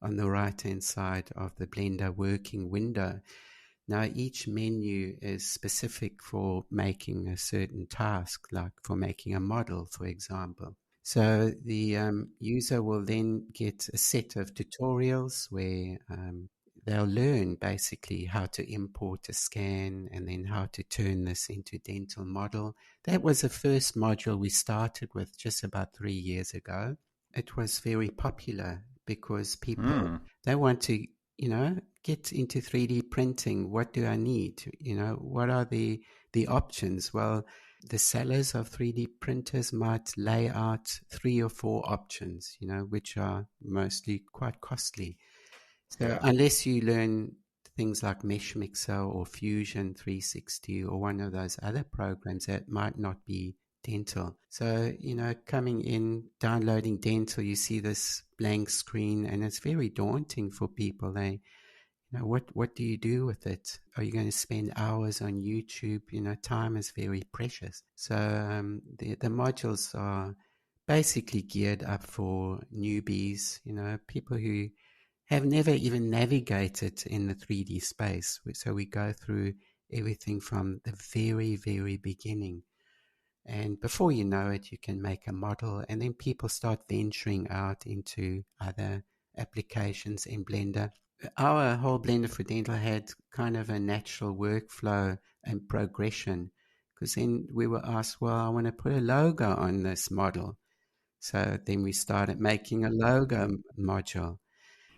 Speaker 3: on the right-hand side of the Blender working window. Now, each menu is specific for making a certain task, like for making a model, for example. So the user will then get a set of tutorials where they'll learn basically how to import a scan, and then how to turn this into a dental model. That was the first module we started with just about 3 years ago. It was very popular because people, they want to, get into 3D printing. What do I need? What are the options? Well, the sellers of 3D printers might lay out 3 or 4 options, which are mostly quite costly. So unless you learn things like Mesh Mixer or Fusion 360 or one of those other programs, that might not be dental. So, coming in, downloading dental, you see this blank screen, and it's very daunting for people. What do you do with it? Are you going to spend hours on YouTube? Time is very precious. So the modules are basically geared up for newbies, people who have never even navigated in the 3D space. So we go through everything from the very, very beginning. And before you know it, you can make a model, and then people start venturing out into other applications in Blender. Our whole Blender for Dental had kind of a natural workflow and progression, because then we were asked, well, I want to put a logo on this model. So then we started making a logo module.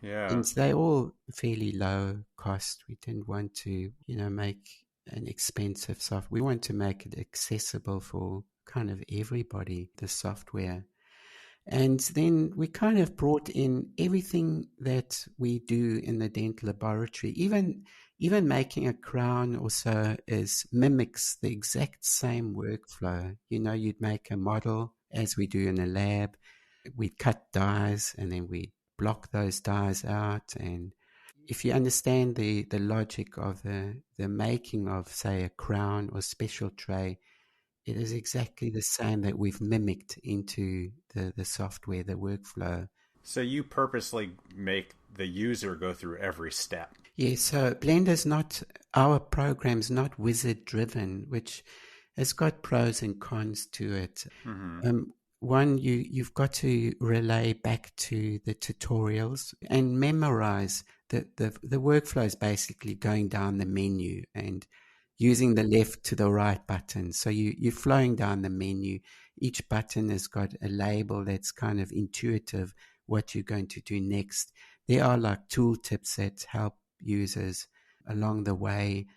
Speaker 1: Yeah.
Speaker 3: And they're all fairly low cost. We didn't want to, make an expensive software. We want to make it accessible for kind of everybody, the software. And then we kind of brought in everything that we do in the dental laboratory. Even making a crown or so mimics the exact same workflow. You'd make a model as we do in a lab. We'd cut dies, and then we'd block those dies out. And if you understand the logic of the making of, say, a crown or special tray, it is exactly the same that we've mimicked into the software, the workflow.
Speaker 1: So you purposely make the user go through every step.
Speaker 3: Yeah, so Blender's not, our program's not wizard driven, which has got pros and cons to it. One, you've got to relay back to the tutorials and memorize the workflow is basically going down the menu and using the left to the right button. So you're flowing down the menu. Each button has got a label that's kind of intuitive, what you're going to do next. There are like tool tips that help users along the way.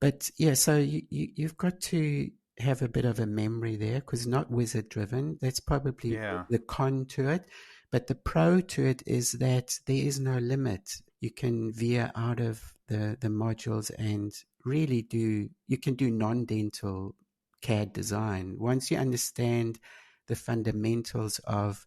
Speaker 3: But yeah, so you've got to have a bit of a memory there because not wizard driven. That's probably the con to it. But the pro to it is that there is no limit. You can veer out of the modules and really you can do non-dental CAD design. Once you understand the fundamentals of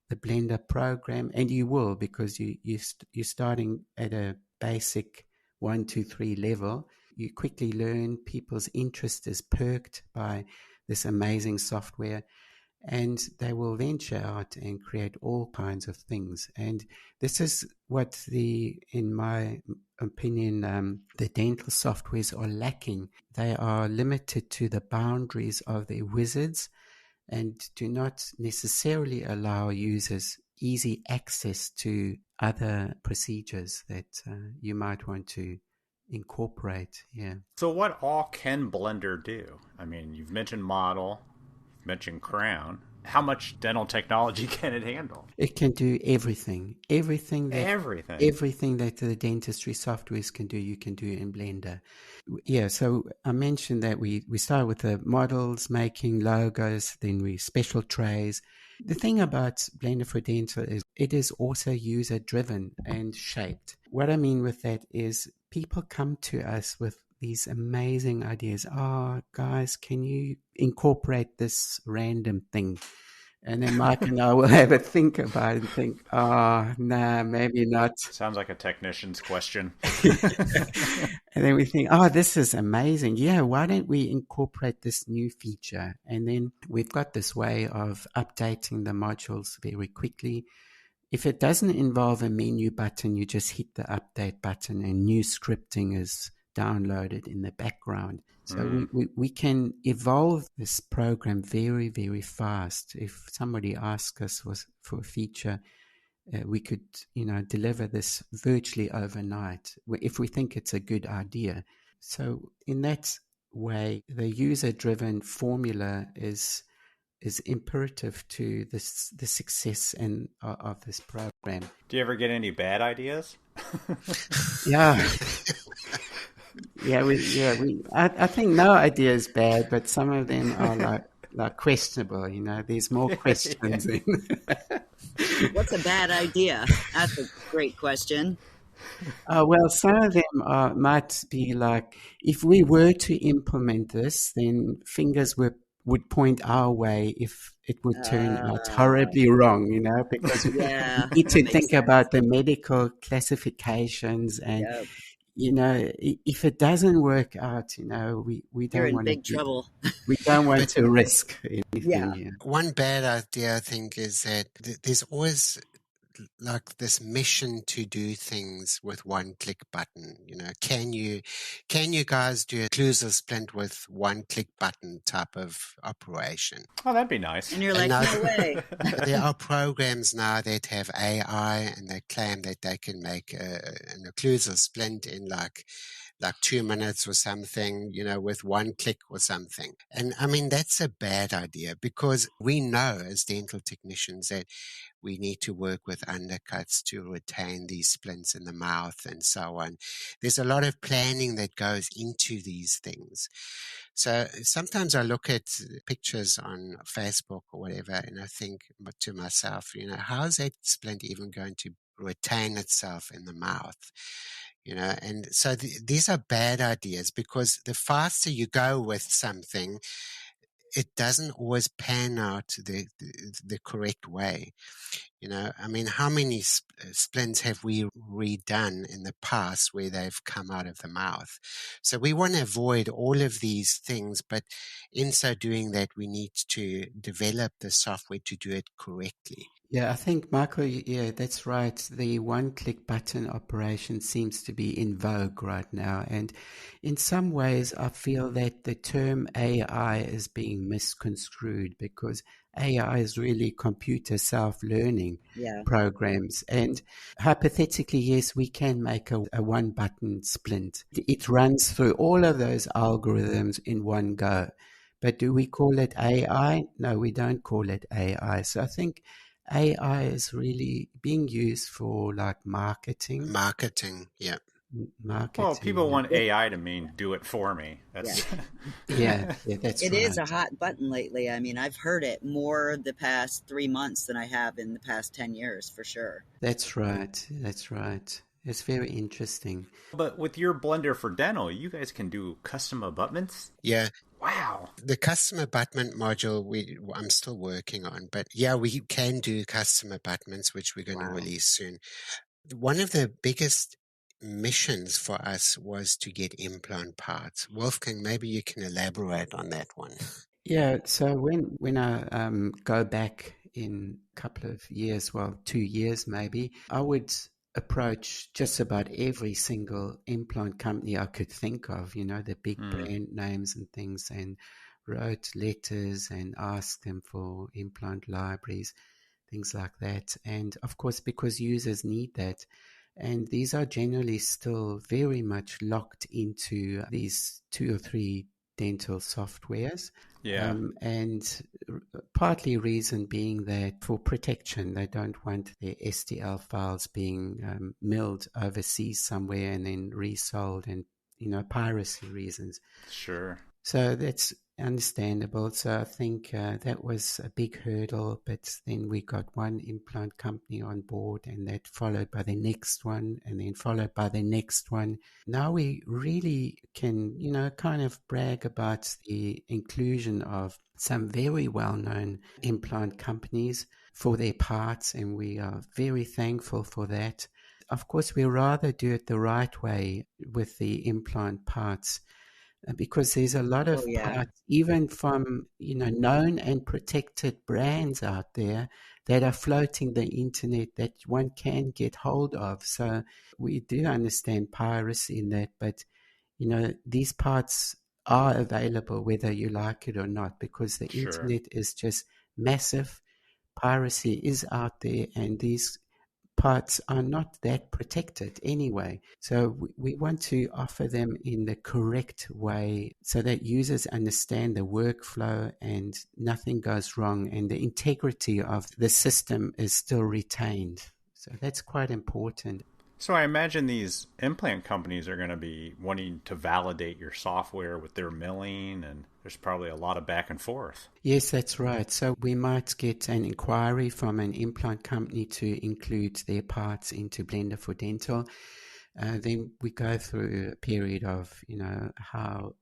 Speaker 3: the Blender program, and you will, because you're starting at a basic 1, 2, 3 level, you quickly learn. People's interest is perked by this amazing software, and they will venture out and create all kinds of things. And this is what in my opinion, the dental softwares are lacking. They are limited to the boundaries of their wizards and do not necessarily allow users easy access to other procedures that you might want to incorporate. Yeah.
Speaker 1: So what all can Blender do? I mean, you've mentioned model, you've mentioned crown. How much dental technology can it handle?
Speaker 3: It can do everything. Everything that the dentistry softwares can do, you can do in Blender. Yeah, so I mentioned that we start with the models, making logos, then we special trays. The thing about Blender for Dental is it is also user-driven and shaped. What I mean with that is people come to us with these amazing ideas. Oh, guys, can you incorporate this random thing? And then Mike and I will have a think about it and think, oh, nah, maybe not.
Speaker 1: Sounds like a technician's question.
Speaker 3: And then we think, oh, this is amazing. Yeah, why don't we incorporate this new feature? And then we've got this way of updating the modules very quickly. If it doesn't involve a menu button, you just hit the update button and new scripting is downloaded in the background. So we can evolve this program very, very fast. If somebody asks us for a feature, we could, deliver this virtually overnight if we think it's a good idea. So in that way, the user-driven formula is imperative to the success of this program.
Speaker 1: Do you ever get any bad ideas?
Speaker 3: Yeah. I think no idea is bad, but some of them are like questionable. There's more questions.
Speaker 2: What's a bad idea? That's a great question.
Speaker 3: Well, some of them might be like, if we were to implement this, then fingers would point our way if it would turn out horribly wrong, because we need to think about the medical classifications and. If it doesn't work out, we don't want
Speaker 2: big trouble.
Speaker 3: We don't want to risk anything here.
Speaker 4: One bad idea, I think, is that there's always like this mission to do things with one click button. Can you guys do a occlusal splint with one click button type of operation?
Speaker 1: Oh, that'd be nice.
Speaker 2: And you're like, no way.
Speaker 4: There are programs now that have AI, and they claim that they can make an occlusal splint in like 2 minutes or something, with one click or something. And I mean, that's a bad idea, because we know as dental technicians that we need to work with undercuts to retain these splints in the mouth and so on. There's a lot of planning that goes into these things. So sometimes I look at pictures on Facebook or whatever, and I think to myself, how is that splint even going to retain itself in the mouth? And so these are bad ideas, because the faster you go with something, it doesn't always pan out the correct way. I mean, how many splints have we redone in the past where they've come out of the mouth? So we want to avoid all of these things, but in so doing that, we need to develop the software to do it correctly.
Speaker 3: Yeah, I think, Michael, that's right. The one-click button operation seems to be in vogue right now. And in some ways, I feel that the term AI is being misconstrued, because AI is really computer self-learning programs. And hypothetically, yes, we can make a one-button splint. It runs through all of those algorithms in one go. But do we call it AI? No, we don't call it AI. So I think AI is really being used for like marketing.
Speaker 4: Marketing, yeah.
Speaker 1: Well, people
Speaker 3: marketing.
Speaker 1: want AI to mean do it for me.
Speaker 2: Yeah.
Speaker 1: That's
Speaker 3: Yeah, that's
Speaker 2: It
Speaker 3: right.
Speaker 2: is a hot button lately. I mean, I've heard it more the past 3 months than I have in the past 10 years, for sure.
Speaker 3: That's right. That's right. It's very interesting.
Speaker 1: But with your blender for dental, you guys can do custom abutments?
Speaker 4: Yeah,
Speaker 1: Wow.
Speaker 4: the custom abutment module I'm still working on, but yeah, we can do custom abutments, which we're going to
Speaker 2: Wow.
Speaker 4: release soon. One of the biggest missions for us was to get implant parts. Wolfgang, maybe you can elaborate on that one.
Speaker 3: Yeah, so when I go back in a couple of years, well, 2 years maybe, I would approach just about every single implant company I could think of, the big brand names and things, and wrote letters and asked them for implant libraries, things like that. And of course, because users need that. And these are generally still very much locked into these 2 or 3 dental softwares.
Speaker 1: Yeah.
Speaker 3: And partly reason being that for protection, they don't want their STL files being milled overseas somewhere and then resold, and piracy reasons.
Speaker 1: Sure.
Speaker 3: So that's understandable. So I think that was a big hurdle, but then we got one implant company on board, and that followed by the next one, and then followed by the next one. Now we really can, kind of brag about the inclusion of some very well-known implant companies for their parts, and we are very thankful for that. Of course, we rather do it the right way with the implant parts, because there's a lot of parts, even from known and protected brands out there, that are floating the internet that one can get hold of. So we do understand piracy in that, but these parts are available whether you like it or not, because the internet is just massive. Piracy is out there, and these parts are not that protected anyway. So we want to offer them in the correct way so that users understand the workflow and nothing goes wrong, and the integrity of the system is still retained. So that's quite important.
Speaker 1: So I imagine these implant companies are going to be wanting to validate your software with their milling, and there's probably a lot of back and forth.
Speaker 3: Yes, that's right. So we might get an inquiry from an implant company to include their parts into Blender for Dental. Then we go through a period of, how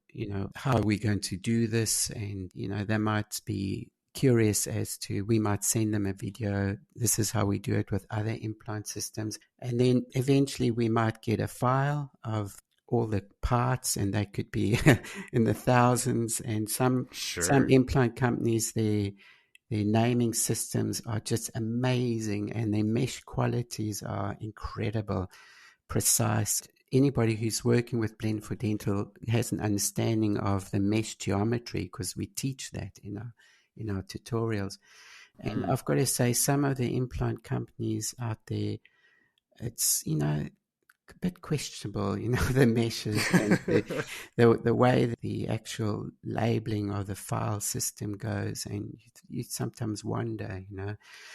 Speaker 3: are we going to do this? And, they might be curious as to, we might send them a video. This is how we do it with other implant systems. And then eventually we might get a file of all the parts, and they could be in the thousands. And some implant companies, their naming systems are just amazing, and their mesh qualities are incredible, precise. Anybody who's working with Blend for Dental has an understanding of the mesh geometry, because we teach that in our tutorials. And I've got to say, some of the implant companies out there, it's a bit questionable, the meshes and the way that the actual labeling of the file system goes, and you sometimes wonder,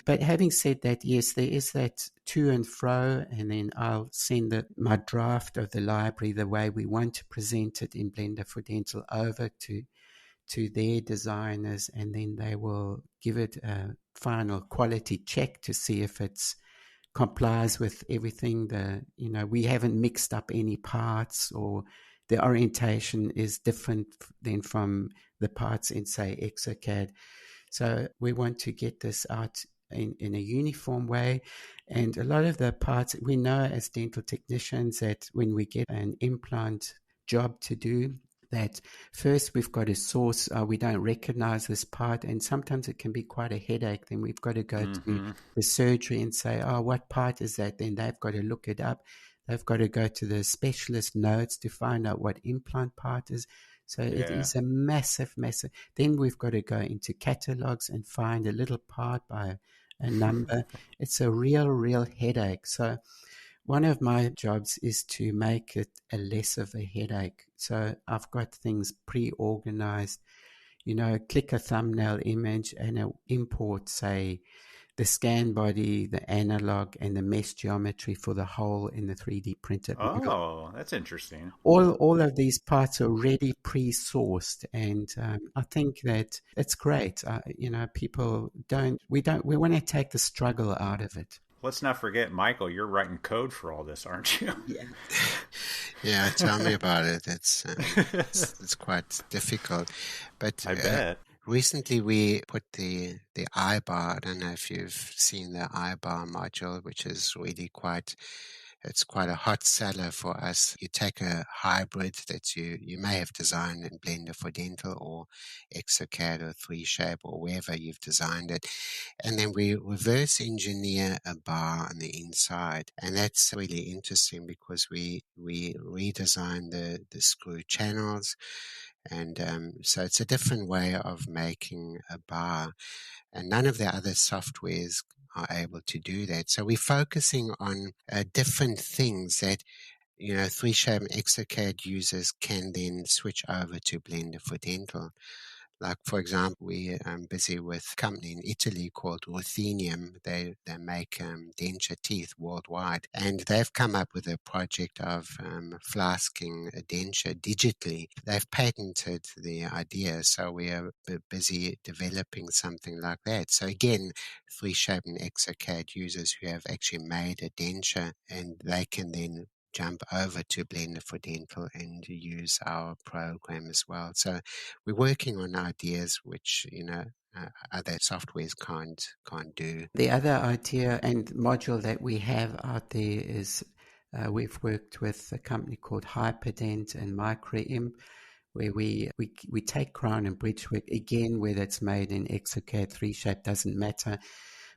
Speaker 3: But having said that, yes, there is that to and fro, and then I'll send my draft of the library, the way we want to present it in Blender for Dental, over to their designers, and then they will give it a final quality check to see if it's complies with everything. We haven't mixed up any parts, or the orientation is different than from the parts in, say, Exocad. So we want to get this out in a uniform way. And a lot of the parts, we know as dental technicians that when we get an implant job to do, that first we've got to source, we don't recognize this part, and sometimes it can be quite a headache. Then we've got to go to the surgery and say, oh, what part is that? Then they've got to look it up. They've got to go to the specialist notes to find out what implant part is. So it is a massive. Then we've got to go into catalogs and find a little part by a number. It's a real headache. So one of my jobs is to make it a less of a headache. So I've got things pre-organized, click a thumbnail image and it'll import, say, the scan body, the analog, and the mesh geometry for the hole in the 3D printed model.
Speaker 1: Oh, that's interesting.
Speaker 3: All of these parts are already pre-sourced, and I think that it's great. People we want to take the struggle out of it.
Speaker 1: Let's not forget, Michael, you're writing code for all this, aren't you?
Speaker 2: Yeah.
Speaker 4: Yeah, tell me about it. It's quite difficult, but
Speaker 1: I bet.
Speaker 4: recently we put the iBar. I don't know if you've seen the iBar module, which is really it's quite a hot seller for us. You take a hybrid that you may have designed in Blender for Dental or Exocad or 3Shape or wherever you've designed it. And then we reverse engineer a bar on the inside. And that's really interesting because we redesign the screw channels. And so it's a different way of making a bar. And none of the other softwares are able to do that. So we're focusing on different things that 3Shape and Exocad users can then switch over to Blender for Dental. Like, for example, we are busy with a company in Italy called Ruthenium. They make denture teeth worldwide. And they've come up with a project of flasking a denture digitally. They've patented the idea, so we are busy developing something like that. So again, 3Shape and Exocad users who have actually made a denture, and they can then jump over to Blender for Dental and use our program as well. So we're working on ideas which other softwares can't do.
Speaker 3: The other idea and module that we have out there is we've worked with a company called Hyperdent and MicroImp, where we take crown and bridge work, again, whether it's made in Exocad, 3Shape, doesn't matter,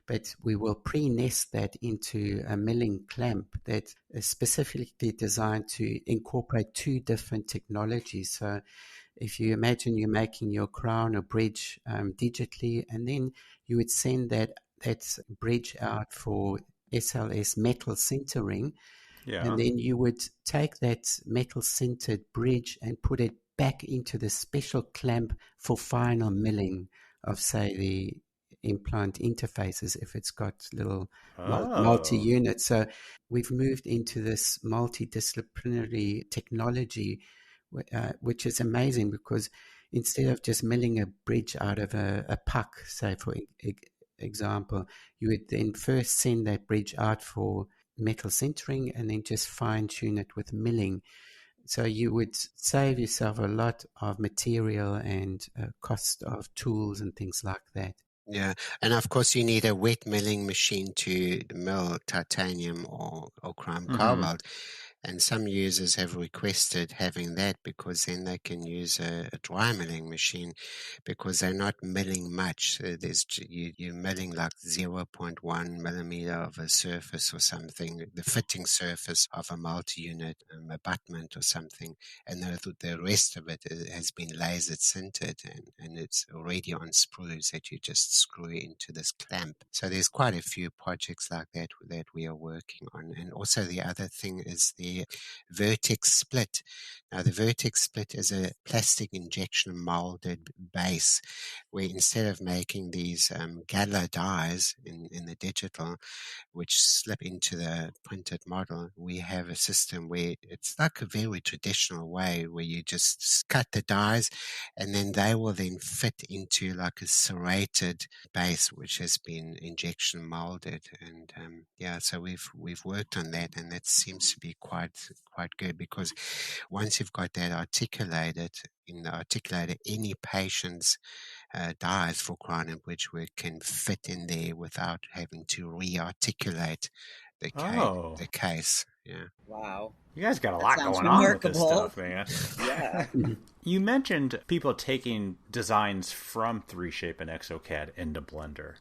Speaker 3: but we will pre-nest that into a milling clamp that is specifically designed to incorporate two different technologies. So if you imagine you're making your crown or bridge digitally, and then you would send that bridge out for SLS metal sintering, and then you would take that metal sintered bridge and put it back into the special clamp for final milling of, say, the implant interfaces if it's got little multi-units. So we've moved into this multidisciplinary technology, which is amazing, because instead of just milling a bridge out of a puck, say, for example, you would then first send that bridge out for metal sintering and then just fine-tune it with milling. So you would save yourself a lot of material and cost of tools and things like that.
Speaker 4: Yeah, and of course you need a wet milling machine to mill titanium or chrome cobalt. And some users have requested having that because then they can use a dry milling machine, because they're not milling much. You're milling like 0.1 millimeter of a surface or something, the fitting surface of a multi-unit abutment or something, and the rest of it has been laser sintered and it's already on sprues that you just screw into this clamp. So there's quite a few projects like that we are working on. And also the other thing is the vertex split. Now, the vertex split is a plastic injection molded base where instead of making these Gala dies in the digital, which slip into the printed model, we have a system where it's like a very traditional way where you just cut the dies and then they will then fit into like a serrated base which has been injection molded. And so we've worked on that, and that seems to be quite good, because once you've got that articulated in the articulator, any patient's dies for crown and bridge work can fit in there without having to re-articulate the case. Yeah.
Speaker 2: Wow.
Speaker 1: You guys got a
Speaker 2: That
Speaker 1: lot
Speaker 2: sounds
Speaker 1: going on with this
Speaker 2: remarkable.
Speaker 1: stuff, man.
Speaker 2: Yeah.
Speaker 1: You mentioned people taking designs from 3Shape and Exocad into Blender.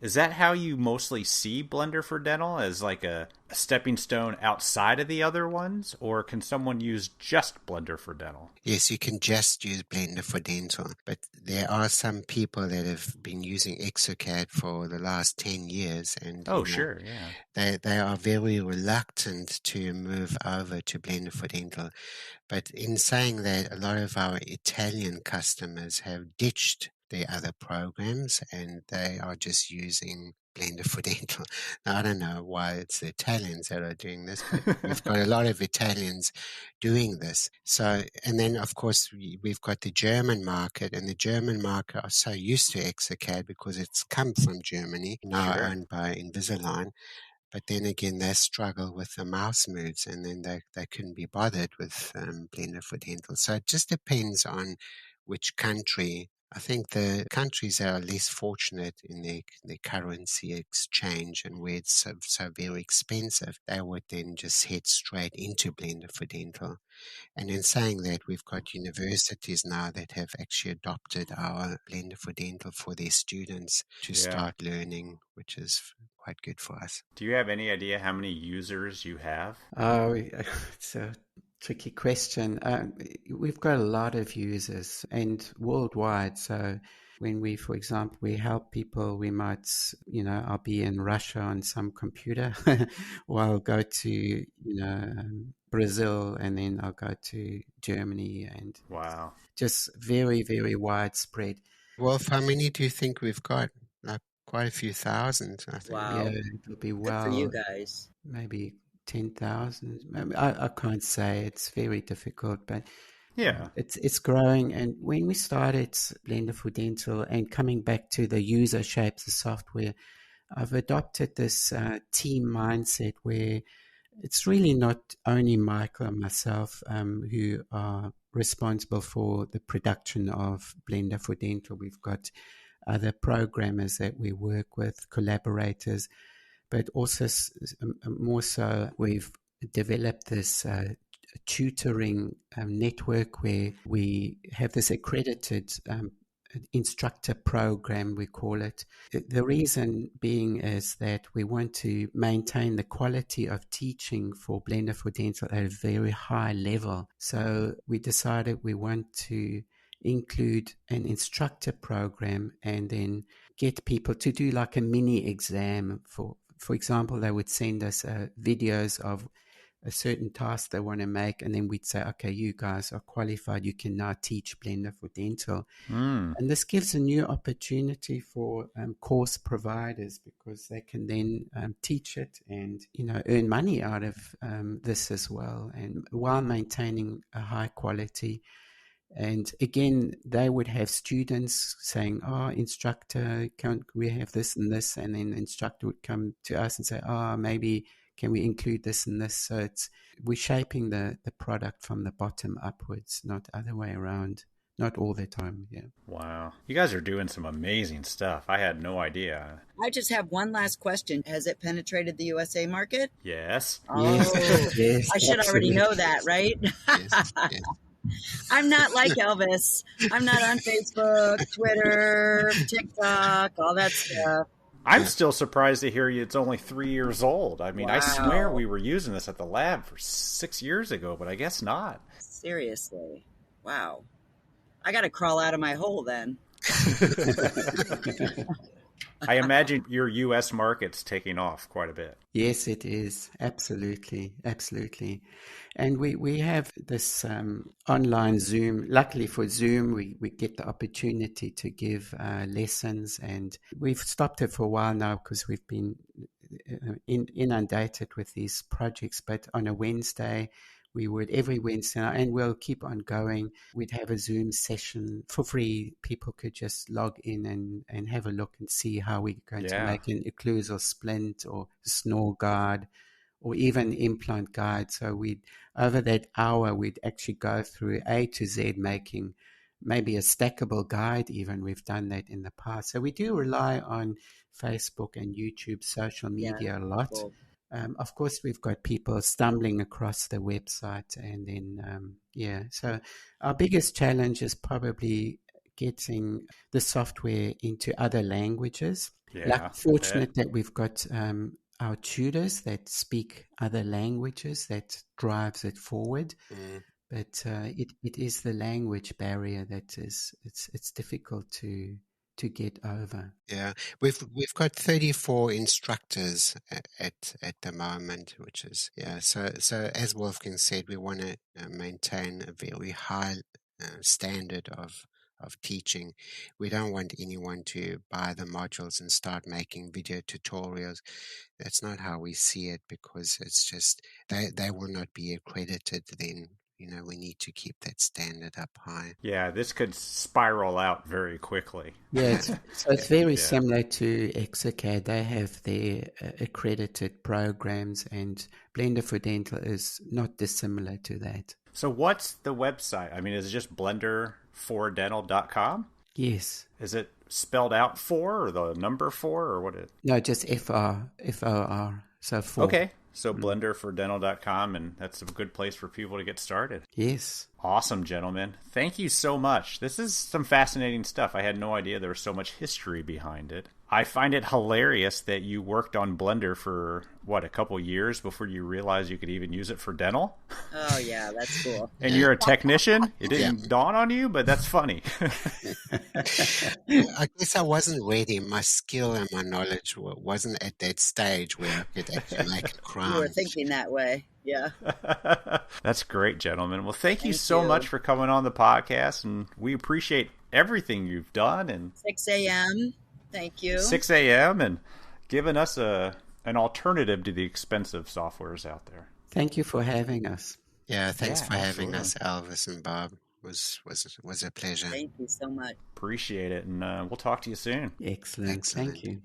Speaker 1: Is that how you mostly see Blender for Dental, as like a stepping stone outside of the other ones? Or can someone use just Blender for Dental?
Speaker 4: Yes, you can just use Blender for Dental, but there are some people that have been using Exocad for the last 10 years. And
Speaker 1: sure, yeah.
Speaker 4: They are very reluctant to move over to Blender for Dental. But in saying that, a lot of our Italian customers have ditched the other programs and they are just using Blender for Dental. Now, I don't know why it's the Italians that are doing this, but we've got a lot of Italians doing this. So, and then of course we've got the German market, and the German market are so used to Exocad because it's come from Germany, now
Speaker 1: Sure.
Speaker 4: owned by Invisalign. But then again, they struggle with the mouse moves, and then they couldn't be bothered with Blender for Dental. So it just depends on which country. I think the countries that are less fortunate in their currency exchange and where it's so very expensive, they would then just head straight into Blender for Dental. And in saying that, we've got universities now that have actually adopted our Blender for Dental for their students to start learning, which is quite good for us.
Speaker 1: Do you have any idea how many users you have?
Speaker 3: Oh, it's a tricky question. We've got a lot of users and worldwide. So when we, for example, we help people, we might, I'll be in Russia on some computer, or I'll go to, Brazil, and then I'll go to Germany, and
Speaker 1: wow,
Speaker 3: just very, very widespread.
Speaker 4: Wolf, how many do you think we've got? Like quite a few thousand, I think.
Speaker 2: Wow.
Speaker 3: Yeah, it'll be
Speaker 2: Good for you guys.
Speaker 3: maybe 10,000. I can't say. It's very difficult, but
Speaker 1: yeah,
Speaker 3: it's growing. And when we started Blender for Dental, and coming back to the user shapes of software, I've adopted this team mindset where it's really not only Michael and myself who are responsible for the production of Blender for Dental. We've got other programmers that we work with, collaborators, but also more so we've developed this tutoring network where we have this accredited instructor program, we call it. The reason being is that we want to maintain the quality of teaching for Blender for Dental at a very high level. So we decided we want to include an instructor program and then get people to do like a mini exam. For example, they would send us videos of a certain task they want to make, and then we'd say, okay, you guys are qualified, you can now teach Blender for Dental. And this gives a new opportunity for course providers, because they can then teach it and earn money out of this as well, and while maintaining a high quality. And again, they would have students saying, oh, instructor, can we have this and this? And then the instructor would come to us and say, oh, maybe can we include this and this? So we're shaping the product from the bottom upwards, not other way around. Not all the time, yeah.
Speaker 1: Wow. You guys are doing some amazing stuff. I had no idea.
Speaker 2: I just have one last question. Has it penetrated the USA market?
Speaker 1: Yes.
Speaker 2: Oh,
Speaker 3: Yes,
Speaker 2: I should already know that, right?
Speaker 4: Yes, yes.
Speaker 2: I'm not like Elvis. I'm not on Facebook, Twitter, TikTok, all that stuff.
Speaker 1: I'm still surprised to hear it's only 3 years old. I mean, I swear we were using this at the lab for 6 years ago, but I guess not.
Speaker 2: Seriously. Wow. I got to crawl out of my hole then.
Speaker 1: I imagine your U.S. market's taking off quite a bit.
Speaker 3: Yes, it is. Absolutely. Absolutely. And we have this online Zoom. Luckily for Zoom, we get the opportunity to give lessons, and we've stopped it for a while now because we've been inundated with these projects. But on a Wednesday, we would every Wednesday, and we'll keep on going. We'd have a Zoom session for free. People could just log in and have a look and see how we're going to make an occlusal splint or snore guard or even implant guide. So over that hour, we'd actually go through A to Z, making maybe a stackable guide even. We've done that in the past. So we do rely on Facebook and YouTube, social media a lot.
Speaker 2: Cool.
Speaker 3: Of course, we've got people stumbling across the website, and then, so our biggest challenge is probably getting the software into other languages. Fortunate that we've got our tutors that speak other languages, that drives it forward. But it is the language barrier that it's difficult to get over.
Speaker 4: Yeah, we've got 34 instructors at the moment, which is So as Wolfgang said, we want to maintain a very high standard of of teaching. We don't want anyone to buy the modules and start making video tutorials. That's not how we see it, because it's just they will not be accredited then. We need to keep that standard up high.
Speaker 1: Yeah, this could spiral out very quickly.
Speaker 3: Yeah, it's very similar to Exocad. They have their accredited programs, and Blender for Dental is not dissimilar to that.
Speaker 1: So what's the website? I mean, is it just blenderfordental.com?
Speaker 3: Yes.
Speaker 1: Is it spelled out 4 or the number 4 or what?
Speaker 3: No, just FOR. So 4.
Speaker 1: Okay. So blenderfordental.com, and that's a good place for people to get started.
Speaker 3: Yes.
Speaker 1: Awesome, gentlemen. Thank you so much. This is some fascinating stuff. I had no idea there was so much history behind it. I find it hilarious that you worked on Blender for, a couple years before you realized you could even use it for dental?
Speaker 2: Oh, yeah, that's cool.
Speaker 1: And you're a technician? It didn't dawn on you, but that's funny.
Speaker 4: I guess I wasn't ready. My skill and my knowledge wasn't at that stage where I could actually make a crime.
Speaker 2: You were thinking that way. Yeah.
Speaker 1: That's great, gentlemen. Well, thank you so much for coming on the podcast, and we appreciate everything you've done. And
Speaker 2: 6 a.m. Thank you.
Speaker 1: 6 a.m. and giving us an alternative to the expensive softwares out there.
Speaker 3: Thank you for having us.
Speaker 4: Yeah, thanks for having us, Elvis and Bob. It was a pleasure.
Speaker 2: Thank you so much.
Speaker 1: Appreciate it, and we'll talk to you soon.
Speaker 3: Excellent. Thank you.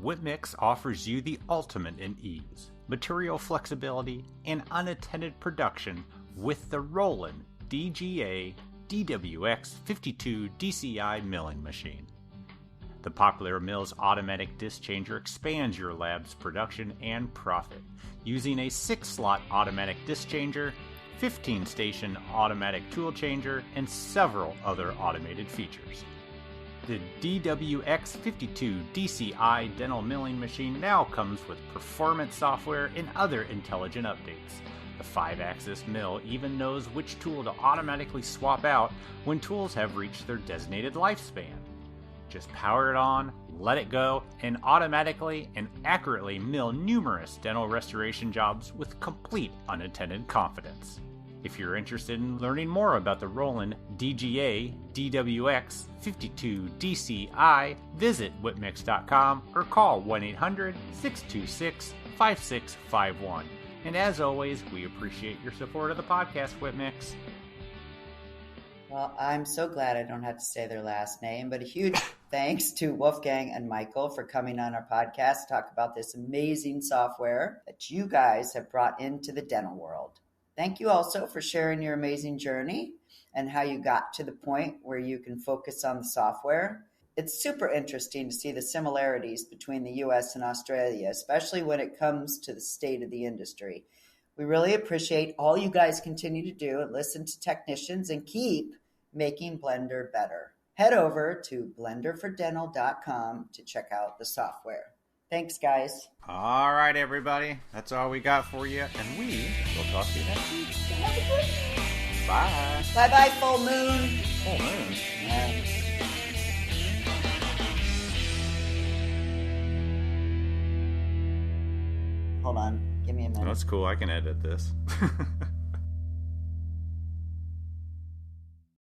Speaker 1: Whipmix offers you the ultimate in ease, material flexibility, and unattended production with the Roland DGA DWX52 DCI milling machine. The popular Mills automatic disc changer expands your lab's production and profit using a 6-slot automatic disc changer, 15-station automatic tool changer, and several other automated features. The DWX52 DCI dental milling machine now comes with performance software and other intelligent updates. The 5-axis mill even knows which tool to automatically swap out when tools have reached their designated lifespan. Just power it on, let it go, and automatically and accurately mill numerous dental restoration jobs with complete unattended confidence. If you're interested in learning more about the Roland DGA DWX52 DCI, visit whipmix.com or call 1-800-626-5651. And as always, we appreciate your support of the podcast, Whipmix.
Speaker 2: Well, I'm so glad I don't have to say their last name, but a huge thanks to Wolfgang and Michael for coming on our podcast to talk about this amazing software that you guys have brought into the dental world. Thank you also for sharing your amazing journey and how you got to the point where you can focus on the software. It's super interesting to see the similarities between the US and Australia, especially when it comes to the state of the industry. We really appreciate all you guys continue to do and listen to technicians and keep making Blender better. Head over to blenderfordental.com to check out the software. Thanks, guys.
Speaker 1: All right, everybody. That's all we got for you, and we will talk to you next week. Bye.
Speaker 2: Bye-bye, full moon.
Speaker 1: Full moon.
Speaker 2: Yeah. Hold on. Give me a minute.
Speaker 1: That's cool. I can edit this.